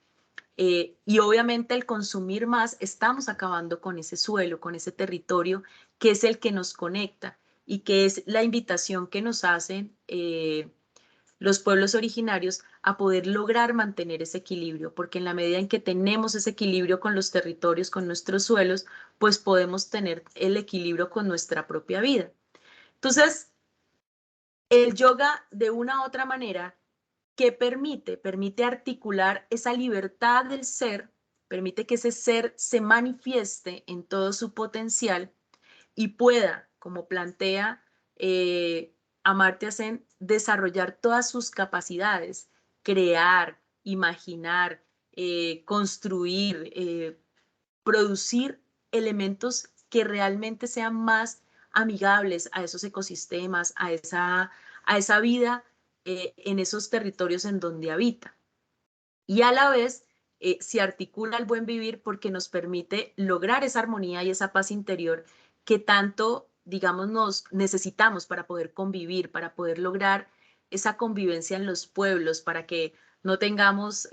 Y obviamente al consumir más, estamos acabando con ese suelo, con ese territorio que es el que nos conecta y que es la invitación que nos hacen los pueblos originarios a poder lograr mantener ese equilibrio, porque en la medida en que tenemos ese equilibrio con los territorios, con nuestros suelos, pues podemos tener el equilibrio con nuestra propia vida. Entonces, el yoga de una u otra manera, ¿qué permite? Permite articular esa libertad del ser, permite que ese ser se manifieste en todo su potencial y pueda, como plantea Amartya Sen, desarrollar todas sus capacidades, crear, imaginar, construir, producir elementos que realmente sean más amigables a esos ecosistemas, a esa vida en esos territorios en donde habita. Y a la vez se articula el buen vivir porque nos permite lograr esa armonía y esa paz interior que tanto, digamos, nos necesitamos para poder convivir, para poder lograr esa convivencia en los pueblos, para que no tengamos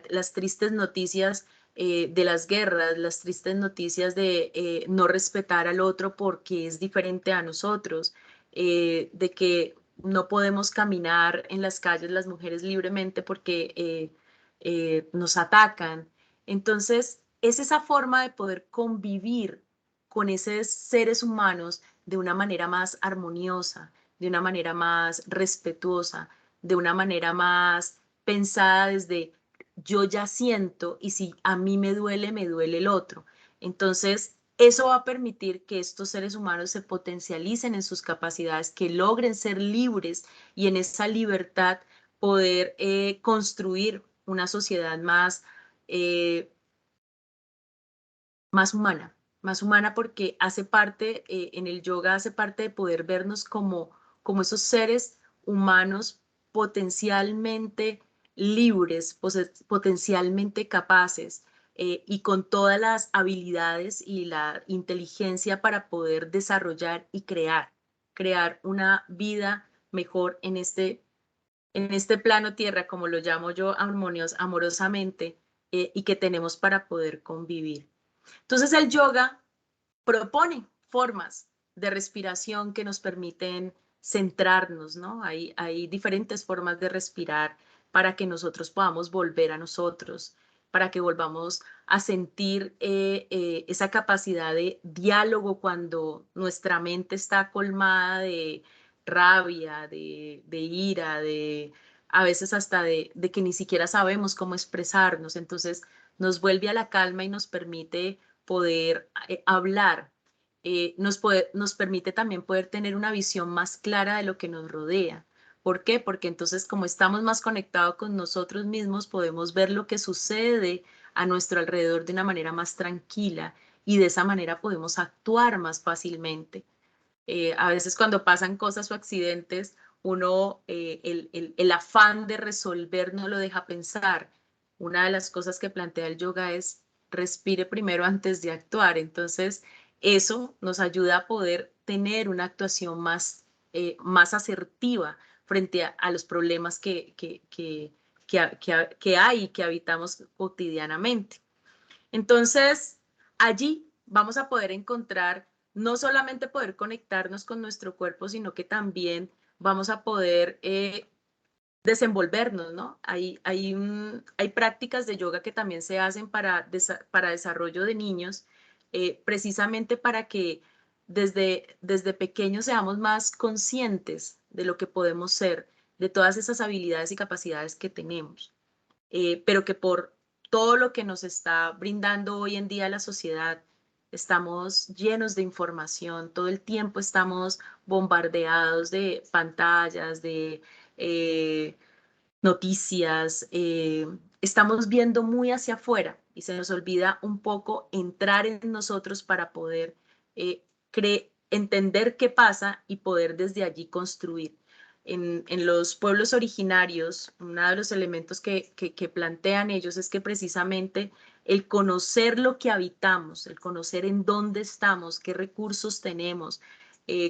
las tristes noticias de las guerras, las tristes noticias de no respetar al otro porque es diferente a nosotros, de que no podemos caminar en las calles las mujeres libremente porque nos atacan. Entonces, es esa forma de poder convivir con esos seres humanos de una manera más armoniosa, de una manera más respetuosa, de una manera más pensada desde yo ya siento y si a mí me duele el otro. Entonces, eso va a permitir que estos seres humanos se potencialicen en sus capacidades, que logren ser libres y en esa libertad poder construir una sociedad eh, más humana porque hace parte, en el yoga hace parte de poder vernos como esos seres humanos potencialmente libres, potencialmente capaces y con todas las habilidades y la inteligencia para poder desarrollar y crear una vida mejor en este plano tierra, como lo llamo yo, amorosamente, y que tenemos para poder convivir. Entonces el yoga propone formas de respiración que nos permiten centrarnos, ¿no? Hay diferentes formas de respirar para que nosotros podamos volver a nosotros, para que volvamos a sentir esa capacidad de diálogo cuando nuestra mente está colmada de rabia, de ira, a veces hasta de que ni siquiera sabemos cómo expresarnos. Entonces nos vuelve a la calma y nos permite poder hablar, nos permite también poder tener una visión más clara de lo que nos rodea. ¿Por qué? Porque entonces como estamos más conectados con nosotros mismos, podemos ver lo que sucede a nuestro alrededor de una manera más tranquila y de esa manera podemos actuar más fácilmente. A veces cuando pasan cosas o accidentes, uno, el afán de resolver no lo deja pensar. Una de las cosas que plantea el yoga es respire primero antes de actuar. Entonces, eso nos ayuda a poder tener una actuación más asertiva frente a los problemas que hay y que habitamos cotidianamente. Entonces, allí vamos a poder encontrar no solamente poder conectarnos con nuestro cuerpo, sino que también vamos a poder desenvolvernos, ¿no? Hay prácticas de yoga que también se hacen para desarrollo de niños, precisamente para que desde pequeños seamos más conscientes de lo que podemos ser, de todas esas habilidades y capacidades que tenemos, pero que por todo lo que nos está brindando hoy en día la sociedad, estamos llenos de información, todo el tiempo estamos bombardeados de pantallas, de noticias, estamos viendo muy hacia afuera y se nos olvida un poco entrar en nosotros para poder eh, entender qué pasa y poder desde allí construir. En los pueblos originarios, uno de los elementos que plantean ellos es que precisamente el conocer lo que habitamos, el conocer en dónde estamos, qué recursos tenemos,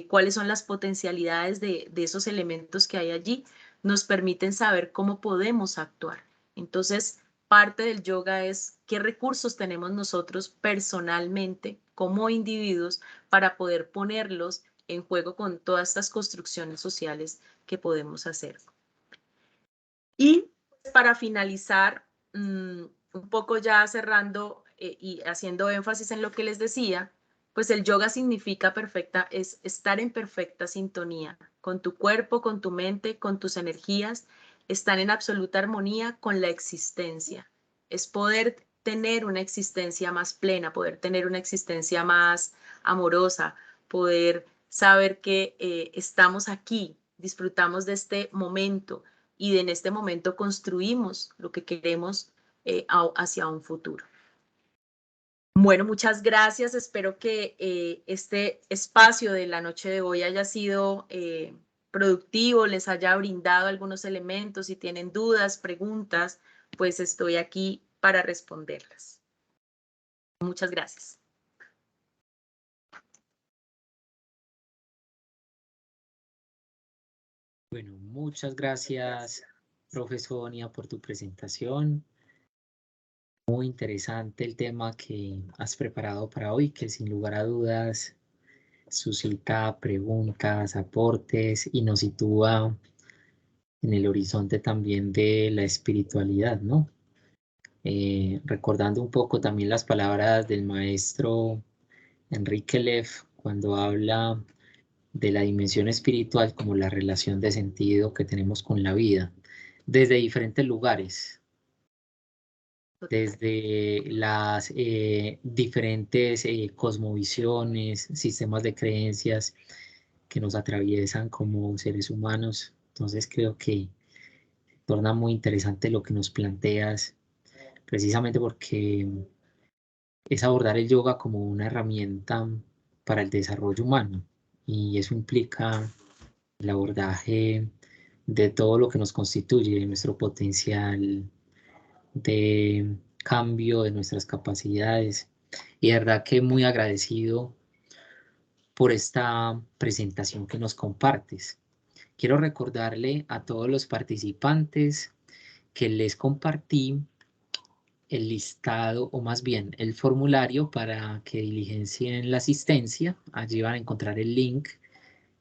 cuáles son las potencialidades de esos elementos que hay allí, nos permiten saber cómo podemos actuar. Entonces, parte del yoga es qué recursos tenemos nosotros personalmente como individuos para poder ponerlos en juego con todas estas construcciones sociales que podemos hacer. Y para finalizar, un poco ya cerrando y haciendo énfasis en lo que les decía, pues el yoga significa es estar en perfecta sintonía con tu cuerpo, con tu mente, con tus energías, estar en absoluta armonía con la existencia. Es poder tener una existencia más plena, poder tener una existencia más amorosa, poder saber que estamos aquí, disfrutamos de este momento y en este momento construimos lo que queremos hacia un futuro. Bueno, muchas gracias. Espero que este espacio de la noche de hoy haya sido productivo, les haya brindado algunos elementos. Si tienen dudas, preguntas, pues estoy aquí para responderlas. Muchas gracias. Bueno, muchas gracias, profesor Sonia, por tu presentación. Muy interesante el tema que has preparado para hoy, que sin lugar a dudas suscita preguntas, aportes y nos sitúa en el horizonte también de la espiritualidad, ¿no? Recordando un poco también las palabras del maestro Enrique Leff cuando habla de la dimensión espiritual como la relación de sentido que tenemos con la vida, desde diferentes lugares, desde las diferentes cosmovisiones, sistemas de creencias que nos atraviesan como seres humanos. Entonces creo que torna muy interesante lo que nos planteas, precisamente porque es abordar el yoga como una herramienta para el desarrollo humano y eso implica el abordaje de todo lo que nos constituye, de nuestro potencial de cambio, de nuestras capacidades. Y de verdad que muy agradecido por esta presentación que nos compartes. Quiero recordarle a todos los participantes que les compartí el listado, o más bien el formulario para que diligencien la asistencia. Allí van a encontrar el link.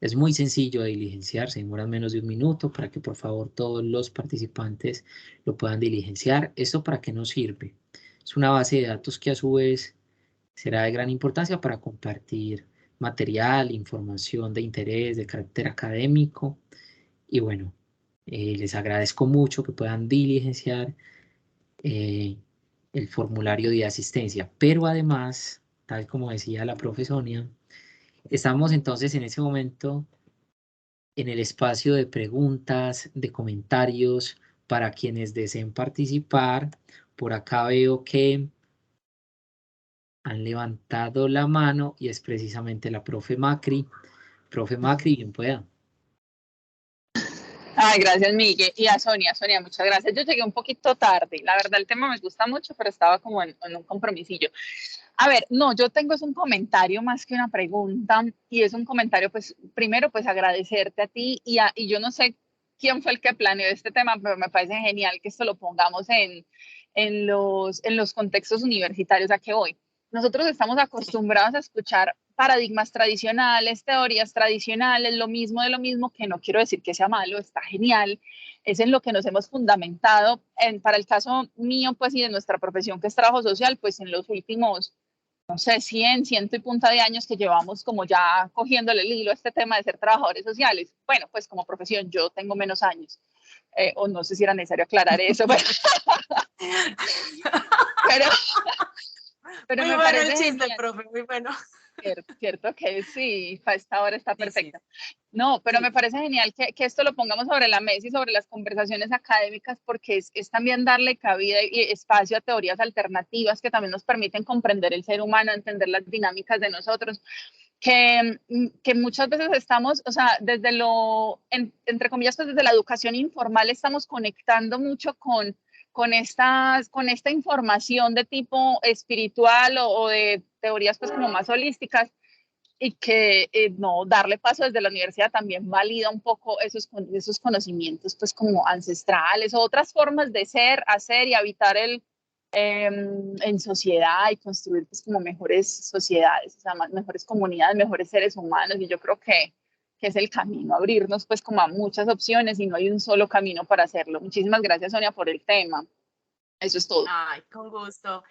Es muy sencillo de diligenciar, se demora menos de un minuto para que por favor todos los participantes lo puedan diligenciar. ¿Esto para qué nos sirve? Es una base de datos que a su vez será de gran importancia para compartir material, información de interés, de carácter académico. Y bueno, les agradezco mucho que puedan diligenciar eh, el formulario de asistencia. Pero además, tal como decía la profesoria, estamos entonces en ese momento en el espacio de preguntas, de comentarios para quienes deseen participar. Por acá veo que han levantado la mano y es precisamente la profe Macri. Profe Macri, bien pueda. Ay, gracias, Miguel. Y a Sonia, Sonia, muchas gracias. Yo llegué un poquito tarde. La verdad, el tema me gusta mucho, pero estaba como en un compromisillo. A ver, no, yo tengo es un comentario más que una pregunta y es un comentario, pues, primero, pues agradecerte a ti y yo no sé quién fue el que planeó este tema, pero me parece genial que esto lo pongamos en los contextos universitarios a que voy. Nosotros estamos acostumbrados a escuchar paradigmas tradicionales, teorías tradicionales, lo mismo de lo mismo, que no quiero decir que sea malo, está genial, es en lo que nos hemos fundamentado. Para el caso mío, pues, y de nuestra profesión, que es trabajo social, pues en los últimos no sé, 100, ciento y punta de años que llevamos como ya cogiéndole el hilo a este tema de ser trabajadores sociales. Bueno, pues como profesión yo tengo menos años, o no sé si era necesario aclarar eso, pero, pero Muy me bueno parece el chiste, genial. profe, muy bueno. Cierto que sí, a esta hora está Sí, perfecta. sí, No, pero me sí. parece genial que esto lo pongamos sobre la mesa y sobre las conversaciones académicas, porque es también darle cabida y espacio a teorías alternativas que también nos permiten comprender el ser humano, entender las dinámicas de nosotros, que muchas veces estamos, o sea, desde entre comillas, pues desde la educación informal estamos conectando mucho con esta información de tipo espiritual o de teorías pues como más holísticas, y que no darle paso desde la universidad también valida un poco esos conocimientos pues como ancestrales o otras formas de ser, hacer y habitar en sociedad y construir pues como mejores sociedades, o sea, mejores comunidades, mejores seres humanos, y yo creo que es el camino, abrirnos pues como a muchas opciones y no hay un solo camino para hacerlo. Muchísimas gracias, Sonia, por el tema. Eso es todo. Ay, con gusto.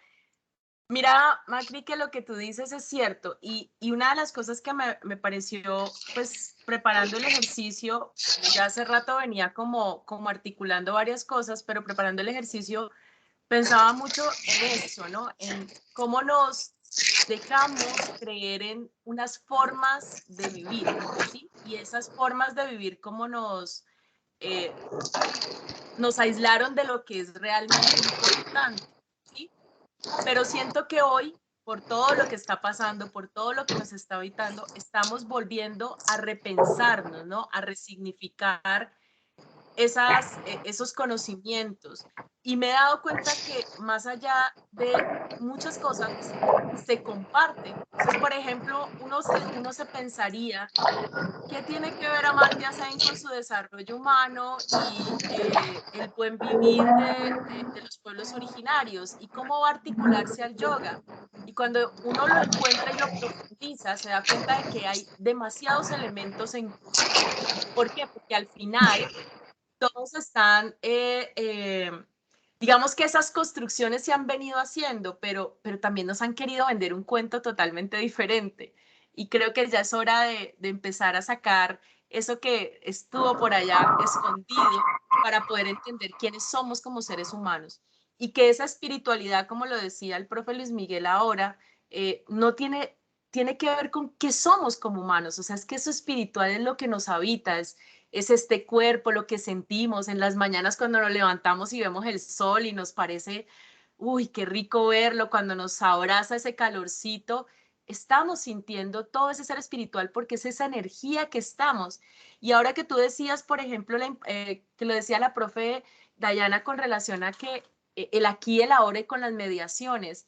Mira, Macri, que lo que tú dices es cierto, y una de las cosas que me pareció, pues preparando el ejercicio, ya hace rato venía como articulando varias cosas, pero preparando el ejercicio pensaba mucho en eso, ¿no? En cómo nos dejamos creer en unas formas de vivir, ¿sí? Y esas formas de vivir como nos aislaron de lo que es realmente importante, ¿sí? Pero siento que hoy, por todo lo que está pasando, por todo lo que nos está habitando, estamos volviendo a repensarnos, ¿no? A resignificar esos conocimientos. Y me he dado cuenta que más allá de muchas cosas, se comparten. Entonces, por ejemplo, uno se pensaría, ¿qué tiene que ver Amartya Sen con su desarrollo humano y el buen vivir de los pueblos originarios? ¿Y cómo va a articularse al yoga? Y cuando uno lo encuentra y lo profundiza, se da cuenta de que hay demasiados elementos en común. ¿Por qué? Porque al final todos están, digamos que esas construcciones se han venido haciendo, pero también nos han querido vender un cuento totalmente diferente. Y creo que ya es hora de empezar a sacar eso que estuvo por allá escondido para poder entender quiénes somos como seres humanos. Y que esa espiritualidad, como lo decía el profe Luis Miguel ahora, no tiene que ver con qué somos como humanos. O sea, es que eso espiritual es lo que nos habita, es este cuerpo, lo que sentimos en las mañanas cuando nos levantamos y vemos el sol y nos parece, uy, qué rico verlo, cuando nos abraza ese calorcito, estamos sintiendo todo ese ser espiritual porque es esa energía que estamos. Y ahora que tú decías, por ejemplo, que lo decía la profe Dayana con relación a que el aquí, el ahora y con las mediaciones,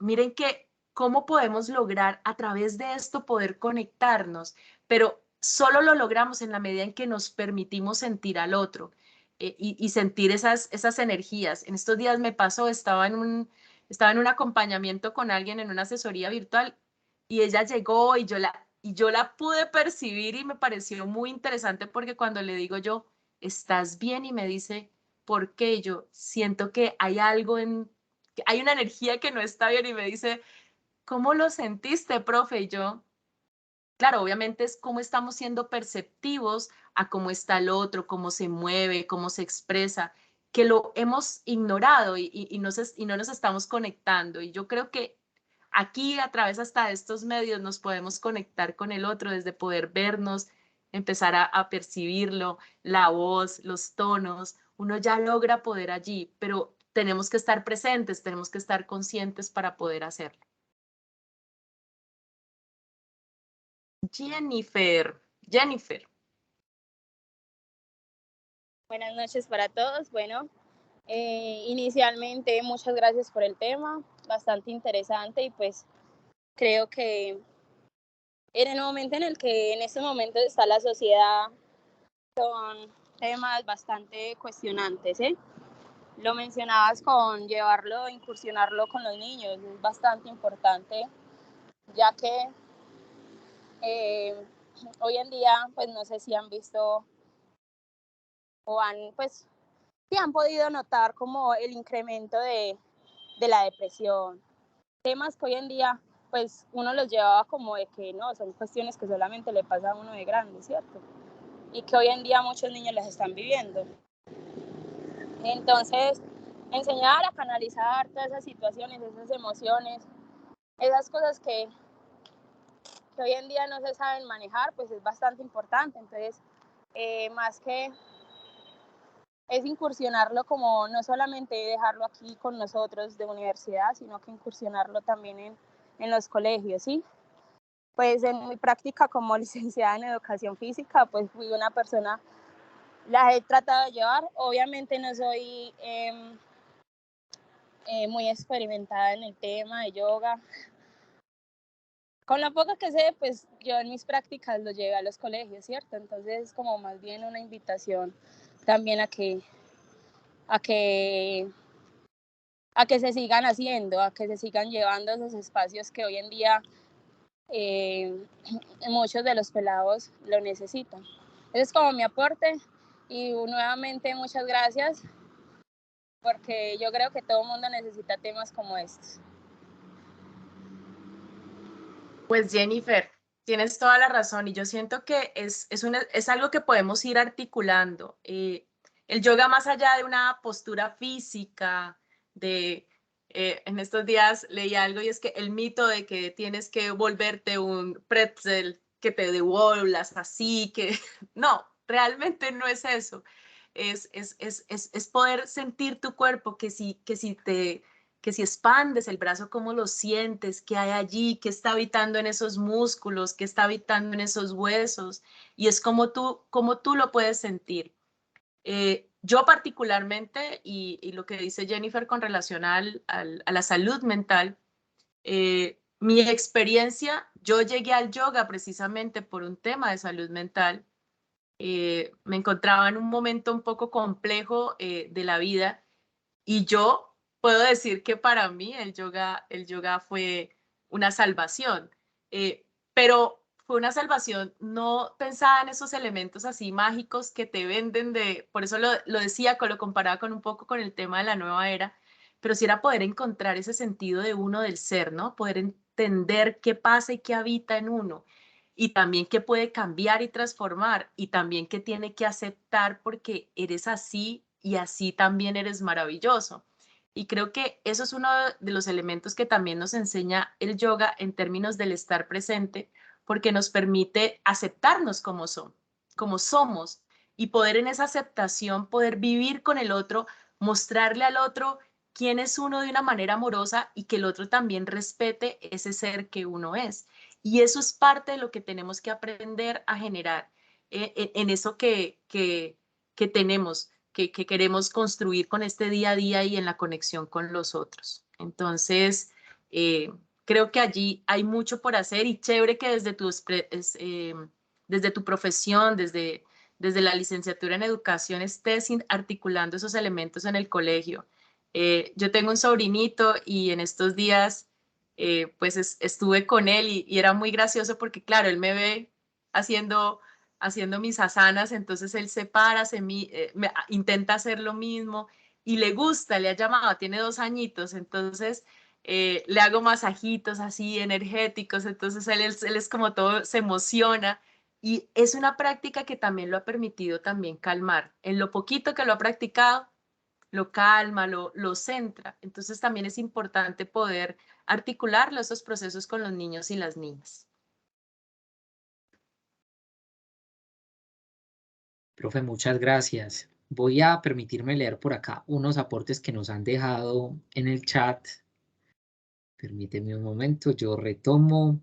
miren que cómo podemos lograr a través de esto poder conectarnos, pero solo lo logramos en la medida en que nos permitimos sentir al otro y sentir esas energías. En estos días me pasó, estaba en un acompañamiento con alguien en una asesoría virtual y ella llegó y yo la pude percibir y me pareció muy interesante porque cuando le digo yo, ¿estás bien? Y me dice, ¿por qué? Yo siento que hay algo que hay una energía que no está bien y me dice, ¿cómo lo sentiste, profe? Y yo, claro, obviamente es cómo estamos siendo perceptivos a cómo está el otro, cómo se mueve, cómo se expresa, que lo hemos ignorado y no nos estamos conectando. Y yo creo que aquí, a través hasta de estos medios, nos podemos conectar con el otro, desde poder vernos, empezar a percibirlo, la voz, los tonos. Uno ya logra poder allí, pero tenemos que estar presentes, tenemos que estar conscientes para poder hacerlo. Jennifer. Buenas noches para todos. Bueno, inicialmente muchas gracias por el tema, bastante interesante y pues creo que en el momento en el que en estos momentos está la sociedad son temas bastante cuestionantes, ¿eh? Lo mencionabas con llevarlo, incursionarlo con los niños, es bastante importante, ya que hoy en día, pues no sé si han visto o han, pues, sí han podido notar como el incremento de la depresión, temas que hoy en día pues uno los llevaba como de que no, son cuestiones que solamente le pasa a uno de grande, ¿cierto? Y que hoy en día muchos niños las están viviendo. Entonces, enseñar a canalizar todas esas situaciones, esas emociones, esas cosas que hoy en día no se saben manejar, pues es bastante importante. Entonces, más que es incursionarlo como no solamente dejarlo aquí con nosotros de universidad, sino que incursionarlo también en los colegios, ¿sí? Pues en mi práctica como licenciada en educación física, pues fui una persona, la he tratado de llevar. Obviamente no soy muy experimentada en el tema de yoga. Con lo poco que sé, pues yo en mis prácticas lo llevé a los colegios, ¿cierto? Entonces es como más bien una invitación también a que se sigan haciendo, a que se sigan llevando esos espacios que hoy en día muchos de los pelados lo necesitan. Ese es como mi aporte y nuevamente muchas gracias porque yo creo que todo el mundo necesita temas como estos. Pues Jennifer, tienes toda la razón y yo siento que es algo que podemos ir articulando. El yoga más allá de una postura física, en estos días leí algo y es que el mito de que tienes que volverte un pretzel, que te devuelvas así, que no, realmente no es eso. Es poder sentir tu cuerpo, que si expandes el brazo, cómo lo sientes, qué hay allí, qué está habitando en esos músculos, qué está habitando en esos huesos, y es como tú lo puedes sentir. Yo particularmente, y lo que dice Jennifer con relación a la salud mental, mi experiencia, yo llegué al yoga precisamente por un tema de salud mental. Me encontraba en un momento un poco complejo de la vida y yo puedo decir que para mí el yoga fue una salvación, pero fue una salvación no pensada en esos elementos así mágicos que te venden por eso lo decía, lo comparaba con un poco con el tema de la nueva era, pero sí era poder encontrar ese sentido de uno del ser, ¿no? Poder entender qué pasa y qué habita en uno, y también qué puede cambiar y transformar, y también qué tiene que aceptar porque eres así y así también eres maravilloso. Y creo que eso es uno de los elementos que también nos enseña el yoga en términos del estar presente, porque nos permite aceptarnos como somos y poder en esa aceptación poder vivir con el otro, mostrarle al otro quién es uno de una manera amorosa y que el otro también respete ese ser que uno es. Y eso es parte de lo que tenemos que aprender a generar en eso que tenemos, que queremos construir con este día a día y en la conexión con los otros. Entonces, creo que allí hay mucho por hacer y chévere que desde tu profesión, desde la licenciatura en educación, estés articulando esos elementos en el colegio. Yo tengo un sobrinito y en estos días pues estuve con él y era muy gracioso porque claro, él me ve haciendo mis asanas, entonces él se para, intenta hacer lo mismo y le gusta, le ha llamado, tiene 2 añitos, entonces le hago masajitos así energéticos, entonces él es como todo, se emociona y es una práctica que también lo ha permitido también calmar. En lo poquito que lo ha practicado, lo calma, lo centra. Entonces también es importante poder articular esos procesos con los niños y las niñas. Profe, muchas gracias. Voy a permitirme leer por acá unos aportes que nos han dejado en el chat. Permíteme un momento, yo retomo.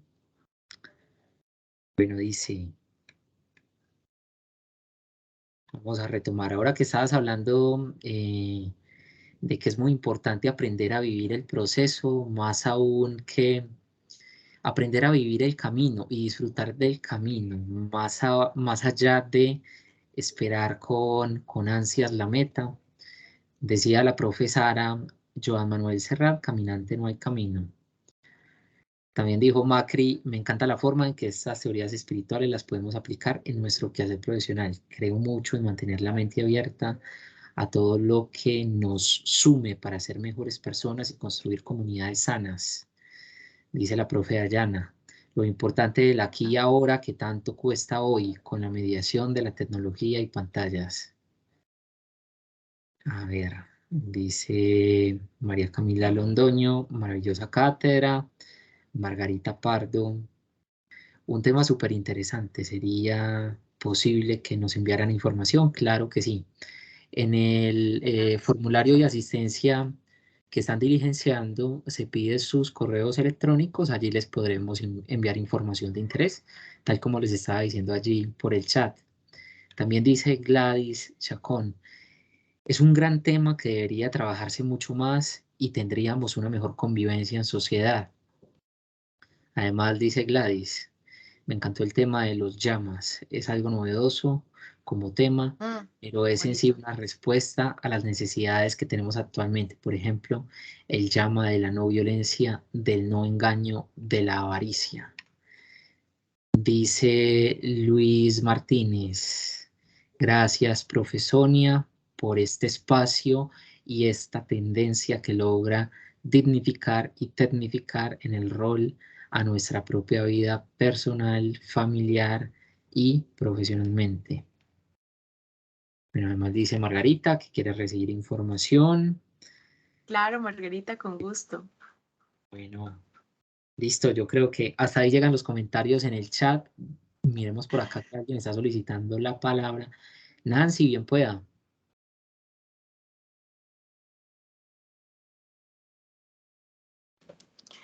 Bueno, dice, vamos a retomar. Ahora que estabas hablando de que es muy importante aprender a vivir el proceso, más aún que aprender a vivir el camino y disfrutar del camino, más allá de esperar con ansias la meta. Decía la profe Sara Joan Manuel Serrat, caminante no hay camino. También dijo Macri, me encanta la forma en que estas teorías espirituales las podemos aplicar en nuestro quehacer profesional. Creo mucho en mantener la mente abierta a todo lo que nos sume para ser mejores personas y construir comunidades sanas. dice la profe Dayana. Lo importante del aquí y ahora que tanto cuesta hoy con la mediación de la tecnología y pantallas. A ver, dice María Camila Londoño, maravillosa cátedra. Margarita Pardo, un tema súper interesante. ¿Sería posible que nos enviaran información? Claro que sí. En el formulario de asistencia que están diligenciando, se pide sus correos electrónicos. Allí les podremos enviar información de interés, tal como les estaba diciendo allí por el chat. También dice Gladys Chacón, es un gran tema que debería trabajarse mucho más y tendríamos una mejor convivencia en sociedad. Además, dice Gladys, me encantó el tema de los llamas. Es algo novedoso como tema, pero es en sí Buenísimo. una respuesta a las necesidades que tenemos actualmente. Por ejemplo, el llama de la no violencia, del no engaño, de la avaricia. Dice Luis Martínez, gracias, profe Sonia, por este espacio y esta tendencia que logra dignificar y tecnificar en el rol a nuestra propia vida personal, familiar y profesionalmente. Bueno, además dice Margarita que quiere recibir información. Claro, Margarita, con gusto. Bueno, listo, yo creo que hasta ahí llegan los comentarios en el chat. Miremos por acá que alguien está solicitando la palabra. Nancy, bien pueda.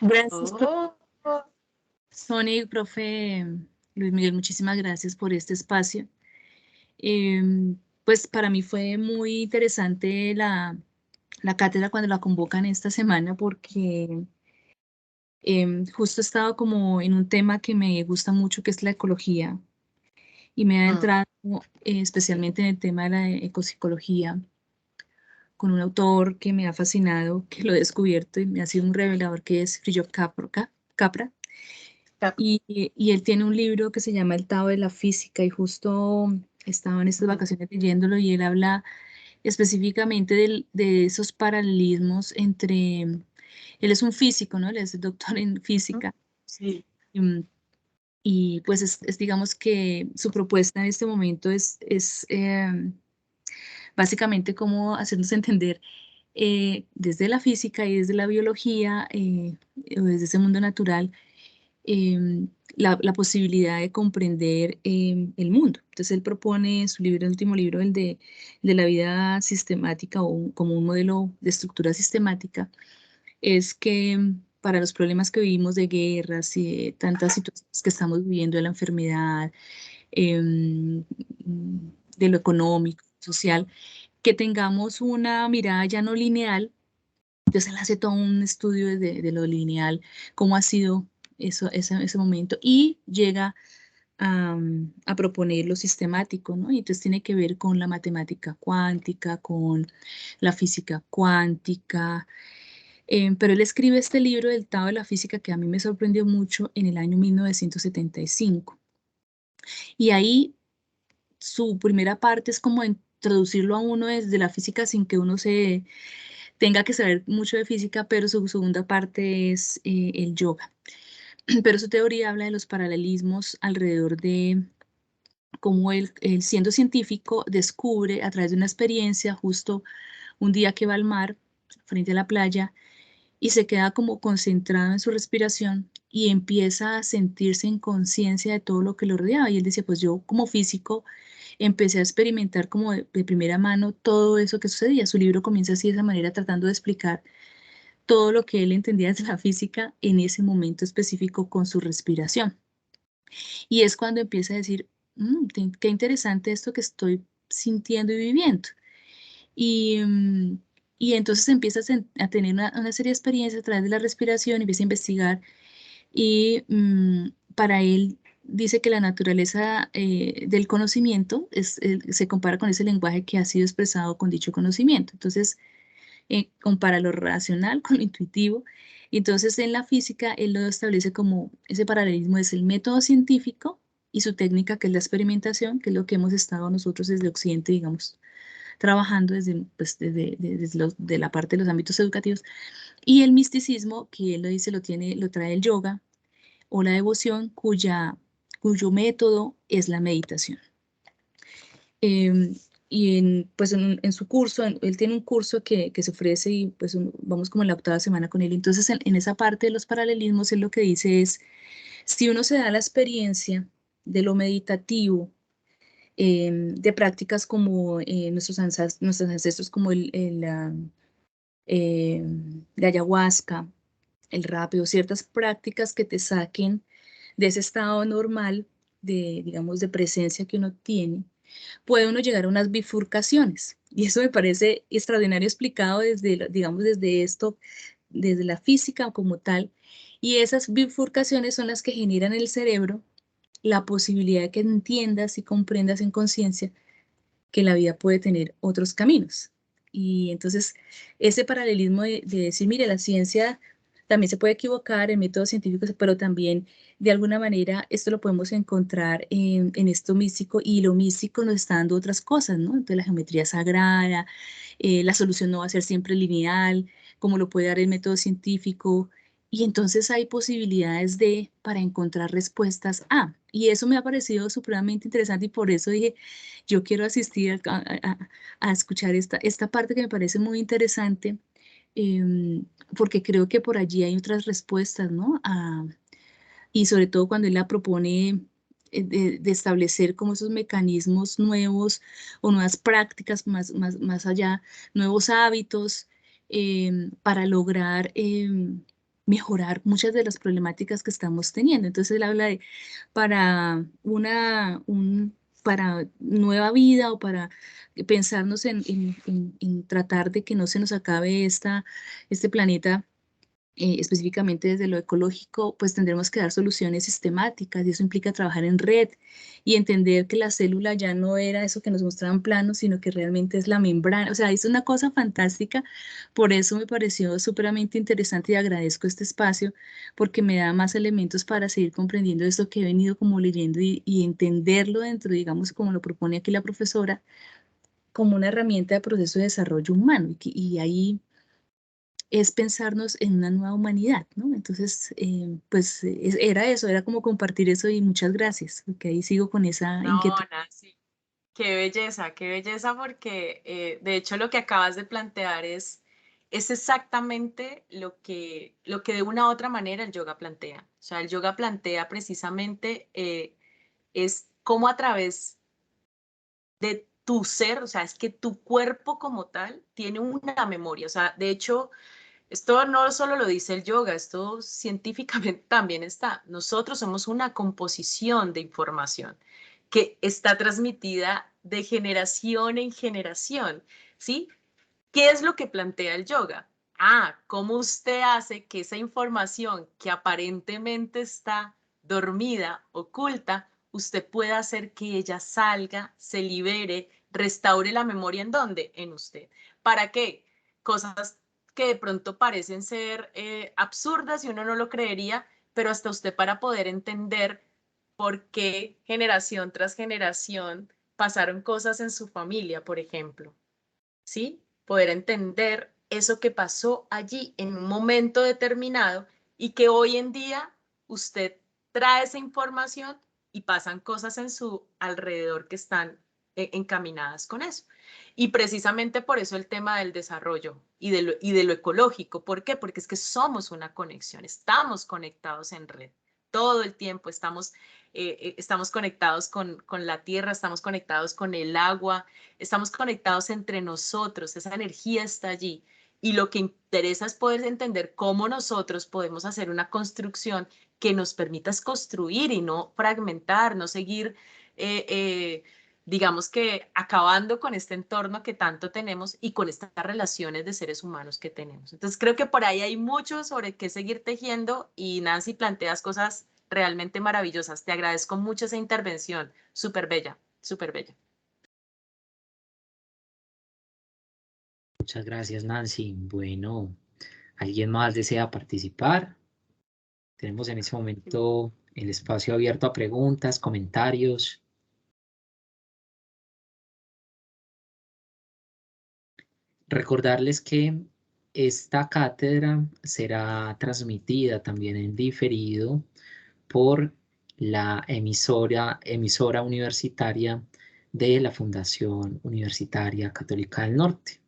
Gracias, Oh, Sonia y profe Luis Miguel, muchísimas gracias por este espacio. Pues para mí fue muy interesante la cátedra cuando la convocan esta semana porque justo he estado como en un tema que me gusta mucho, que es la ecología, y me ha entrado especialmente en el tema de la ecopsicología con un autor que me ha fascinado, que lo he descubierto y me ha sido un revelador, que es Fritjof Capra. Y él tiene un libro que se llama El Tao de la Física, y justo estaba en estas vacaciones leyéndolo, y él habla específicamente de esos paralelismos entre, él es un físico, ¿no? Él es doctor en física. sí. mm, Y pues digamos que su propuesta en este momento es básicamente cómo hacernos entender desde la física y desde la biología, o desde ese mundo natural, la posibilidad de comprender el mundo. Entonces él propone en su libro, el último libro, el de la vida sistemática, como un modelo de estructura sistemática, es que para los problemas que vivimos de guerras y de tantas situaciones que estamos viviendo, de la enfermedad, em, de lo económico, social, que tengamos una mirada ya no lineal. Entonces él hace todo un estudio de lo lineal, cómo ha sido ese momento, y llega a proponer lo sistemático, ¿no? Y entonces tiene que ver con la matemática cuántica, con la física cuántica. Pero él escribe este libro del Tao de la Física, que a mí me sorprendió mucho, en el año 1975. Y ahí su primera parte es como introducirlo a uno desde la física sin que uno se tenga que saber mucho de física, pero su segunda parte es el yoga. Pero su teoría habla de los paralelismos alrededor de cómo él, siendo científico, descubre a través de una experiencia, justo un día que va al mar, frente a la playa, y se queda como concentrado en su respiración y empieza a sentirse en conciencia de todo lo que lo rodeaba. Y él decía, pues yo como físico empecé a experimentar como de primera mano todo eso que sucedía. Su libro comienza así, de esa manera, tratando de explicar todo lo que él entendía de la física en ese momento específico con su respiración. Y es cuando empieza a decir, qué interesante esto que estoy sintiendo y viviendo. Y, y entonces empieza a tener una serie de experiencias a través de la respiración, empieza a investigar, y para él dice que la naturaleza del conocimiento se compara con ese lenguaje que ha sido expresado con dicho conocimiento. Entonces, compara lo racional con lo intuitivo. Y entonces en la física él lo establece como ese paralelismo: es el método científico y su técnica, que es la experimentación, que es lo que hemos estado nosotros desde Occidente, digamos, trabajando desde, pues, desde de la parte de los ámbitos educativos. Y el misticismo, que él lo dice, lo trae el yoga, o la devoción, cuyo método es la meditación. Y pues en su curso, él tiene un curso que se ofrece y pues vamos como en la 8ª semana con él. Entonces en esa parte de los paralelismos, él lo que dice es, si uno se da la experiencia de lo meditativo, de prácticas como nuestros ancestros como la ayahuasca, el rapio, ciertas prácticas que te saquen de ese estado normal de, digamos, de presencia que uno tiene, puede uno llegar a unas bifurcaciones. Y eso me parece extraordinario explicado desde, digamos, desde esto, desde la física como tal. Y esas bifurcaciones son las que generan en el cerebro la posibilidad de que entiendas y comprendas en conciencia que la vida puede tener otros caminos. Y entonces ese paralelismo de decir, mire, la ciencia también se puede equivocar en métodos científicos, pero también de alguna manera esto lo podemos encontrar en esto místico, y lo místico nos está dando otras cosas, ¿no? Entonces la geometría sagrada, la solución no va a ser siempre lineal, como lo puede dar el método científico, y entonces hay posibilidades para encontrar respuestas y eso me ha parecido supremamente interesante, y por eso dije, yo quiero asistir a escuchar esta parte que me parece muy interesante, porque creo que por allí hay otras respuestas, ¿no? Y sobre todo cuando él la propone de establecer como esos mecanismos nuevos o nuevas prácticas más allá, nuevos hábitos para lograr mejorar muchas de las problemáticas que estamos teniendo. Entonces él habla de para para nueva vida, o para pensarnos en tratar de que no se nos acabe este planeta, específicamente desde lo ecológico, pues tendremos que dar soluciones sistemáticas, y eso implica trabajar en red y entender que la célula ya no era eso que nos mostraban planos, sino que realmente es la membrana. O sea, es una cosa fantástica. Por eso me pareció supremamente interesante, y agradezco este espacio porque me da más elementos para seguir comprendiendo esto que he venido como leyendo, y entenderlo dentro, digamos, como lo propone aquí la profesora, como una herramienta de proceso de desarrollo humano, y ahí es pensarnos en una nueva humanidad, ¿no? Entonces, pues era eso, era como compartir eso, y muchas gracias, porque ahí sigo con esa No, inquietud. Nancy, qué belleza, porque de hecho lo que acabas de plantear es exactamente lo que de una u otra manera el yoga plantea. O sea, el yoga plantea precisamente es cómo a través de tu ser, o sea, es que tu cuerpo como tal tiene una memoria. O sea, de hecho, esto no solo lo dice el yoga, esto científicamente también está. Nosotros somos una composición de información que está transmitida de generación en generación, ¿sí? ¿Qué es lo que plantea el yoga? ¿Cómo usted hace que esa información que aparentemente está dormida, oculta, usted pueda hacer que ella salga, se libere, restaure la memoria? ¿En dónde? En usted. ¿Para qué? Cosas que de pronto parecen ser absurdas y uno no lo creería, pero hasta usted para poder entender por qué generación tras generación pasaron cosas en su familia, por ejemplo. ¿Sí? Poder entender eso que pasó allí en un momento determinado y que hoy en día usted trae esa información y pasan cosas en su alrededor que están encaminadas con eso. Y precisamente por eso el tema del desarrollo y de lo ecológico. ¿Por qué? Porque es que somos una conexión, estamos conectados en red. Todo el tiempo estamos conectados con la tierra, estamos conectados con el agua, estamos conectados entre nosotros, esa energía está allí. Y lo que interesa es poder entender cómo nosotros podemos hacer una construcción que nos permita construir y no fragmentar, no seguir, digamos que acabando con este entorno que tanto tenemos y con estas relaciones de seres humanos que tenemos. Entonces creo que por ahí hay mucho sobre qué seguir tejiendo, y Nancy, planteas cosas realmente maravillosas. Te agradezco mucho esa intervención, súper bella, súper bella. Muchas gracias, Nancy. Bueno, ¿alguien más desea participar? Tenemos en este momento el espacio abierto a preguntas, comentarios. Recordarles que esta cátedra será transmitida también en diferido por la emisora universitaria de la Fundación Universitaria Católica del Norte.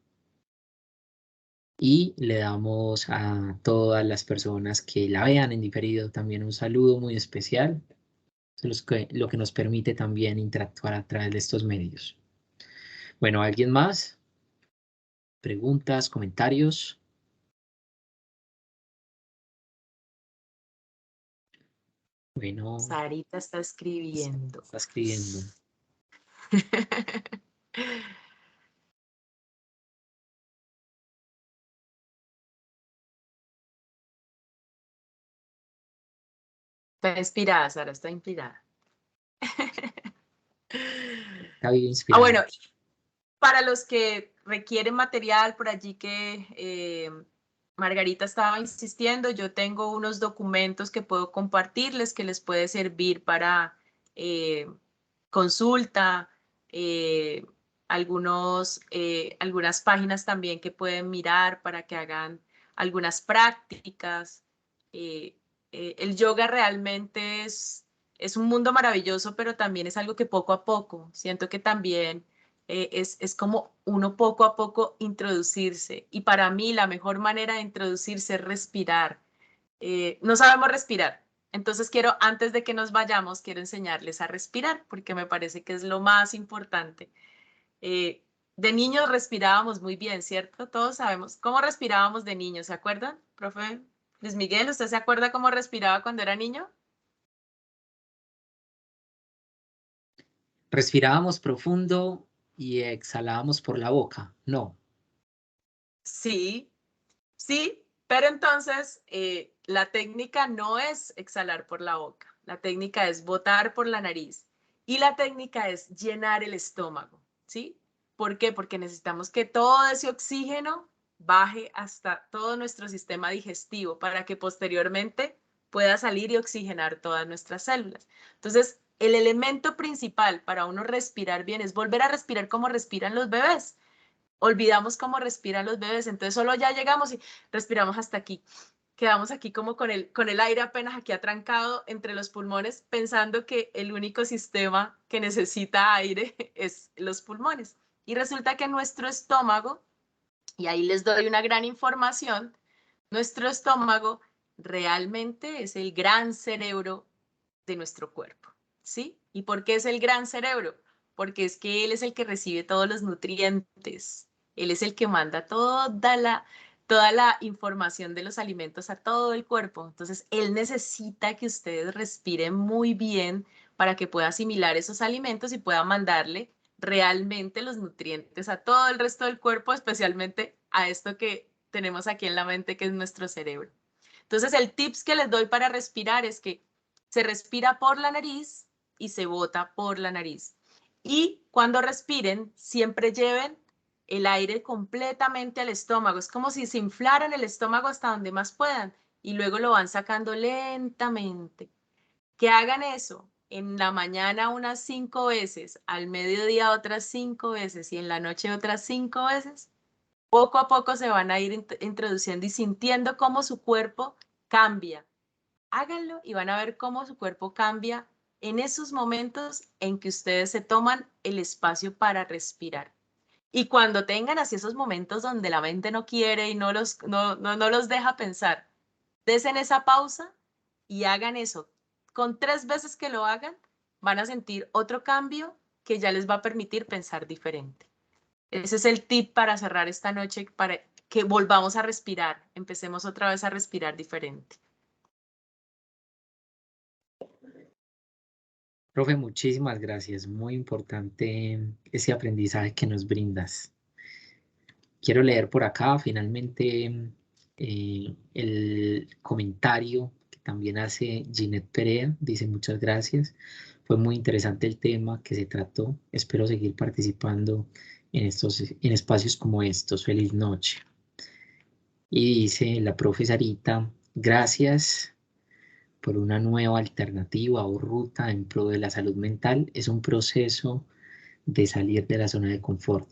Y le damos a todas las personas que la vean en diferido también un saludo muy especial, lo que nos permite también interactuar a través de estos medios. Bueno, ¿alguien más? ¿Preguntas, comentarios? Bueno, Sarita está escribiendo. está escribiendo. Está inspirada, Sara, está inspirada. Está bien inspirada. Bueno, para los que requieren material por allí que Margarita estaba insistiendo, yo tengo unos documentos que puedo compartirles que les puede servir para consulta, algunas páginas también que pueden mirar para que hagan algunas prácticas. El yoga realmente es un mundo maravilloso, pero también es algo que poco a poco, siento que también es como uno poco a poco introducirse. Y para mí la mejor manera de introducirse es respirar. No sabemos respirar. Entonces antes de que nos vayamos, quiero enseñarles a respirar, porque me parece que es lo más importante. De niños respirábamos muy bien, ¿cierto? Todos sabemos cómo respirábamos de niños, ¿se acuerdan, profe Luis Miguel? ¿Usted se acuerda cómo respiraba cuando era niño? Respirábamos profundo y exhalábamos por la boca, ¿no? Sí, sí, pero entonces la técnica no es exhalar por la boca, la técnica es botar por la nariz y la técnica es llenar el estómago, ¿sí? ¿Por qué? Porque necesitamos que todo ese oxígeno baje hasta todo nuestro sistema digestivo para que posteriormente pueda salir y oxigenar todas nuestras células. Entonces, el elemento principal para uno respirar bien es volver a respirar como respiran los bebés. Olvidamos cómo respiran los bebés, entonces solo ya llegamos y respiramos hasta aquí. Quedamos aquí como con el aire apenas aquí atrancado entre los pulmones, pensando que el único sistema que necesita aire es los pulmones. Y resulta que nuestro estómago, y ahí les doy una gran información, nuestro estómago realmente es el gran cerebro de nuestro cuerpo, ¿sí? ¿Y por qué es el gran cerebro? Porque es que él es el que recibe todos los nutrientes, él es el que manda toda la información de los alimentos a todo el cuerpo. Entonces, él necesita que ustedes respiren muy bien para que pueda asimilar esos alimentos y pueda mandarle realmente los nutrientes a todo el resto del cuerpo, especialmente a esto que tenemos aquí en la mente, que es nuestro cerebro. Entonces, el tips que les doy para respirar es que se respira por la nariz y se bota por la nariz. Y cuando respiren, siempre lleven el aire completamente al estómago. Es como si se inflaran el estómago hasta donde más puedan y luego lo van sacando lentamente. Que hagan eso en la mañana unas 5 veces, al mediodía otras 5 veces y en la noche otras 5 veces. Poco a poco se van a ir introduciendo y sintiendo cómo su cuerpo cambia. Háganlo y van a ver cómo su cuerpo cambia en esos momentos en que ustedes se toman el espacio para respirar. Y cuando tengan así esos momentos donde la mente no quiere y no los deja pensar, desen esa pausa y hagan eso. Con 3 veces que lo hagan, van a sentir otro cambio que ya les va a permitir pensar diferente. Ese es el tip para cerrar esta noche, para que volvamos a respirar, empecemos otra vez a respirar diferente. Profe, muchísimas gracias. Muy importante ese aprendizaje que nos brindas. Quiero leer por acá finalmente el comentario que también hace Ginette Perea. Dice muchas gracias. Fue muy interesante el tema que se trató. Espero seguir participando en espacios como estos. Feliz noche. Y dice la profe Sarita, gracias por una nueva alternativa o ruta en pro de la salud mental. Es un proceso de salir de la zona de confort.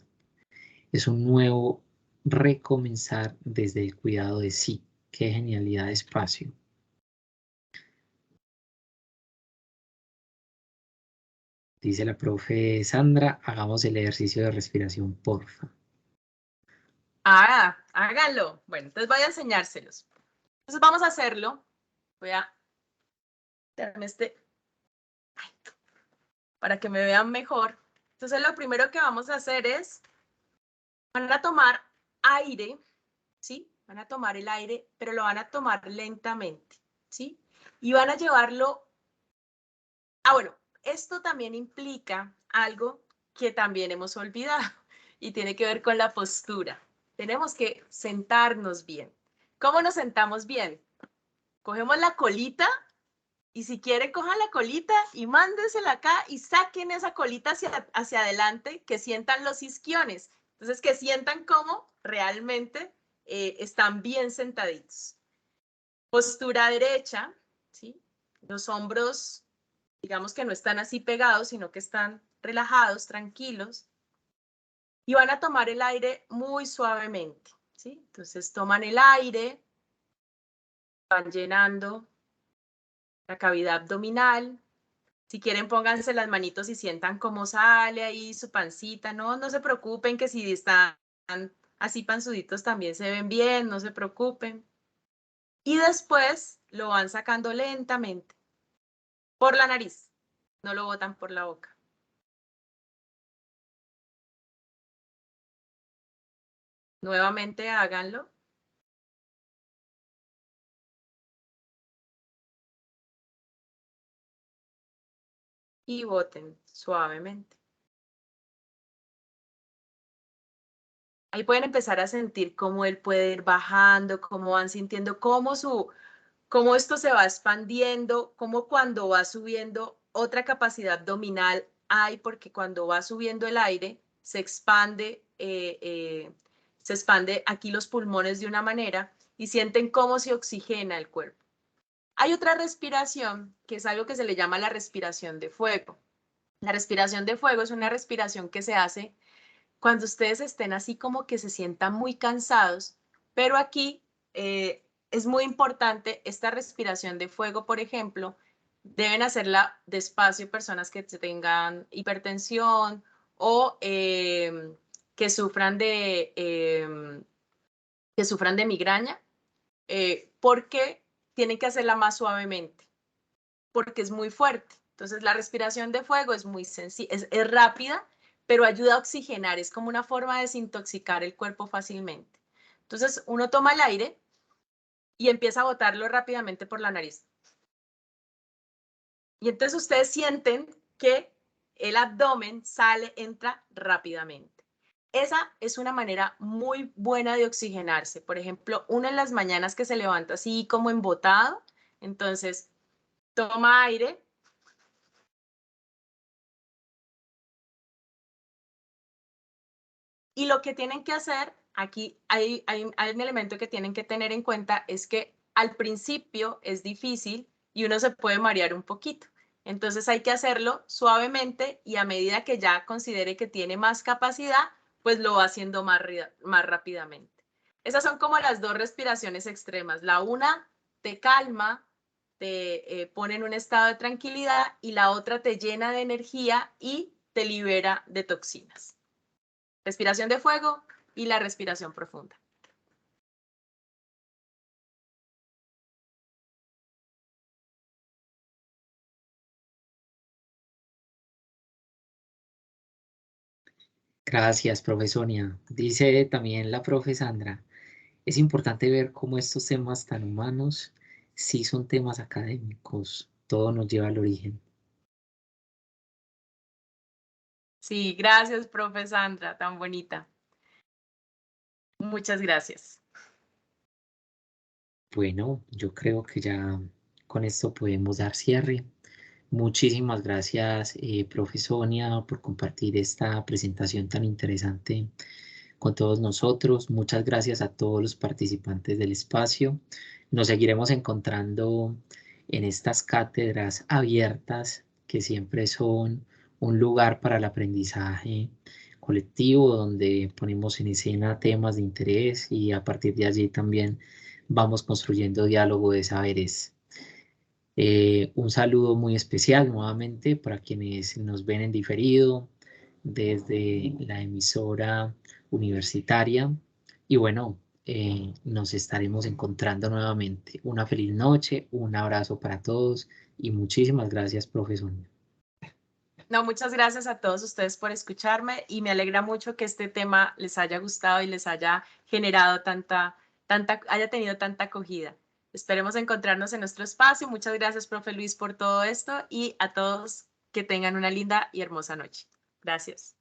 Es un nuevo recomenzar desde el cuidado de sí. Qué genialidad de espacio. Dice la profe Sandra, hagamos el ejercicio de respiración, porfa. Háganlo. Bueno, entonces voy a enseñárselos. Entonces vamos a hacerlo. Voy a darme para que me vean mejor. Entonces lo primero que vamos a hacer es, van a tomar aire, ¿sí? Van a tomar el aire, pero lo van a tomar lentamente, ¿sí? Y van a llevarlo. Bueno, esto también implica algo que también hemos olvidado y tiene que ver con la postura. Tenemos que sentarnos bien. ¿Cómo nos sentamos bien? Cogemos la colita y si quieren cojan la colita y mándensela acá y saquen esa colita hacia adelante, que sientan los isquiones. Entonces, que sientan cómo realmente están bien sentaditos. Postura derecha, ¿sí? Los hombros, digamos que no están así pegados, sino que están relajados, tranquilos. Y van a tomar el aire muy suavemente, ¿sí? Entonces toman el aire, van llenando la cavidad abdominal. Si quieren, pónganse las manitos y sientan cómo sale ahí su pancita. No se preocupen que si están así panzuditos también se ven bien, no se preocupen. Y después lo van sacando lentamente por la nariz, no lo botan por la boca. Nuevamente háganlo. Y boten suavemente. Ahí pueden empezar a sentir cómo él puede ir bajando, cómo van sintiendo cómo esto se va expandiendo, cómo cuando va subiendo otra capacidad abdominal hay, porque cuando va subiendo el aire se expande aquí los pulmones de una manera y sienten cómo se oxigena el cuerpo. Hay otra respiración que es algo que se le llama la respiración de fuego. La respiración de fuego es una respiración que se hace cuando ustedes estén así como que se sientan muy cansados, pero aquí es muy importante esta respiración de fuego, por ejemplo, deben hacerla despacio personas que tengan hipertensión o que sufran de migraña, porque tienen que hacerla más suavemente, porque es muy fuerte. Entonces la respiración de fuego es muy sencilla, es rápida, pero ayuda a oxigenar, es como una forma de desintoxicar el cuerpo fácilmente. Entonces uno toma el aire y empieza a botarlo rápidamente por la nariz. Y entonces ustedes sienten que el abdomen entra rápidamente. Esa es una manera muy buena de oxigenarse. Por ejemplo, uno en las mañanas que se levanta así como embotado, entonces toma aire. Y lo que tienen que hacer, aquí hay un elemento que tienen que tener en cuenta, es que al principio es difícil y uno se puede marear un poquito. Entonces hay que hacerlo suavemente y a medida que ya considere que tiene más capacidad, pues lo va haciendo más rápidamente. Esas son como las dos respiraciones extremas. La una te calma, te pone en un estado de tranquilidad y la otra te llena de energía y te libera de toxinas. Respiración de fuego y la respiración profunda. Gracias, profe Sonia. Dice también la profe Sandra, es importante ver cómo estos temas tan humanos sí son temas académicos. Todo nos lleva al origen. Sí, gracias, profe Sandra, tan bonita. Muchas gracias. Bueno, yo creo que ya con esto podemos dar cierre. Muchísimas gracias, profe Sonia, por compartir esta presentación tan interesante con todos nosotros. Muchas gracias a todos los participantes del espacio. Nos seguiremos encontrando en estas cátedras abiertas que siempre son un lugar para el aprendizaje colectivo donde ponemos en escena temas de interés y a partir de allí también vamos construyendo diálogo de saberes. Un saludo muy especial nuevamente para quienes nos ven en diferido desde la emisora universitaria y bueno, nos estaremos encontrando nuevamente. Una feliz noche, un abrazo para todos y muchísimas gracias, profesor. No, muchas gracias a todos ustedes por escucharme y me alegra mucho que este tema les haya gustado y les haya generado haya tenido tanta acogida. Esperemos encontrarnos en nuestro espacio. Muchas gracias, profe Luis, por todo esto y a todos que tengan una linda y hermosa noche. Gracias.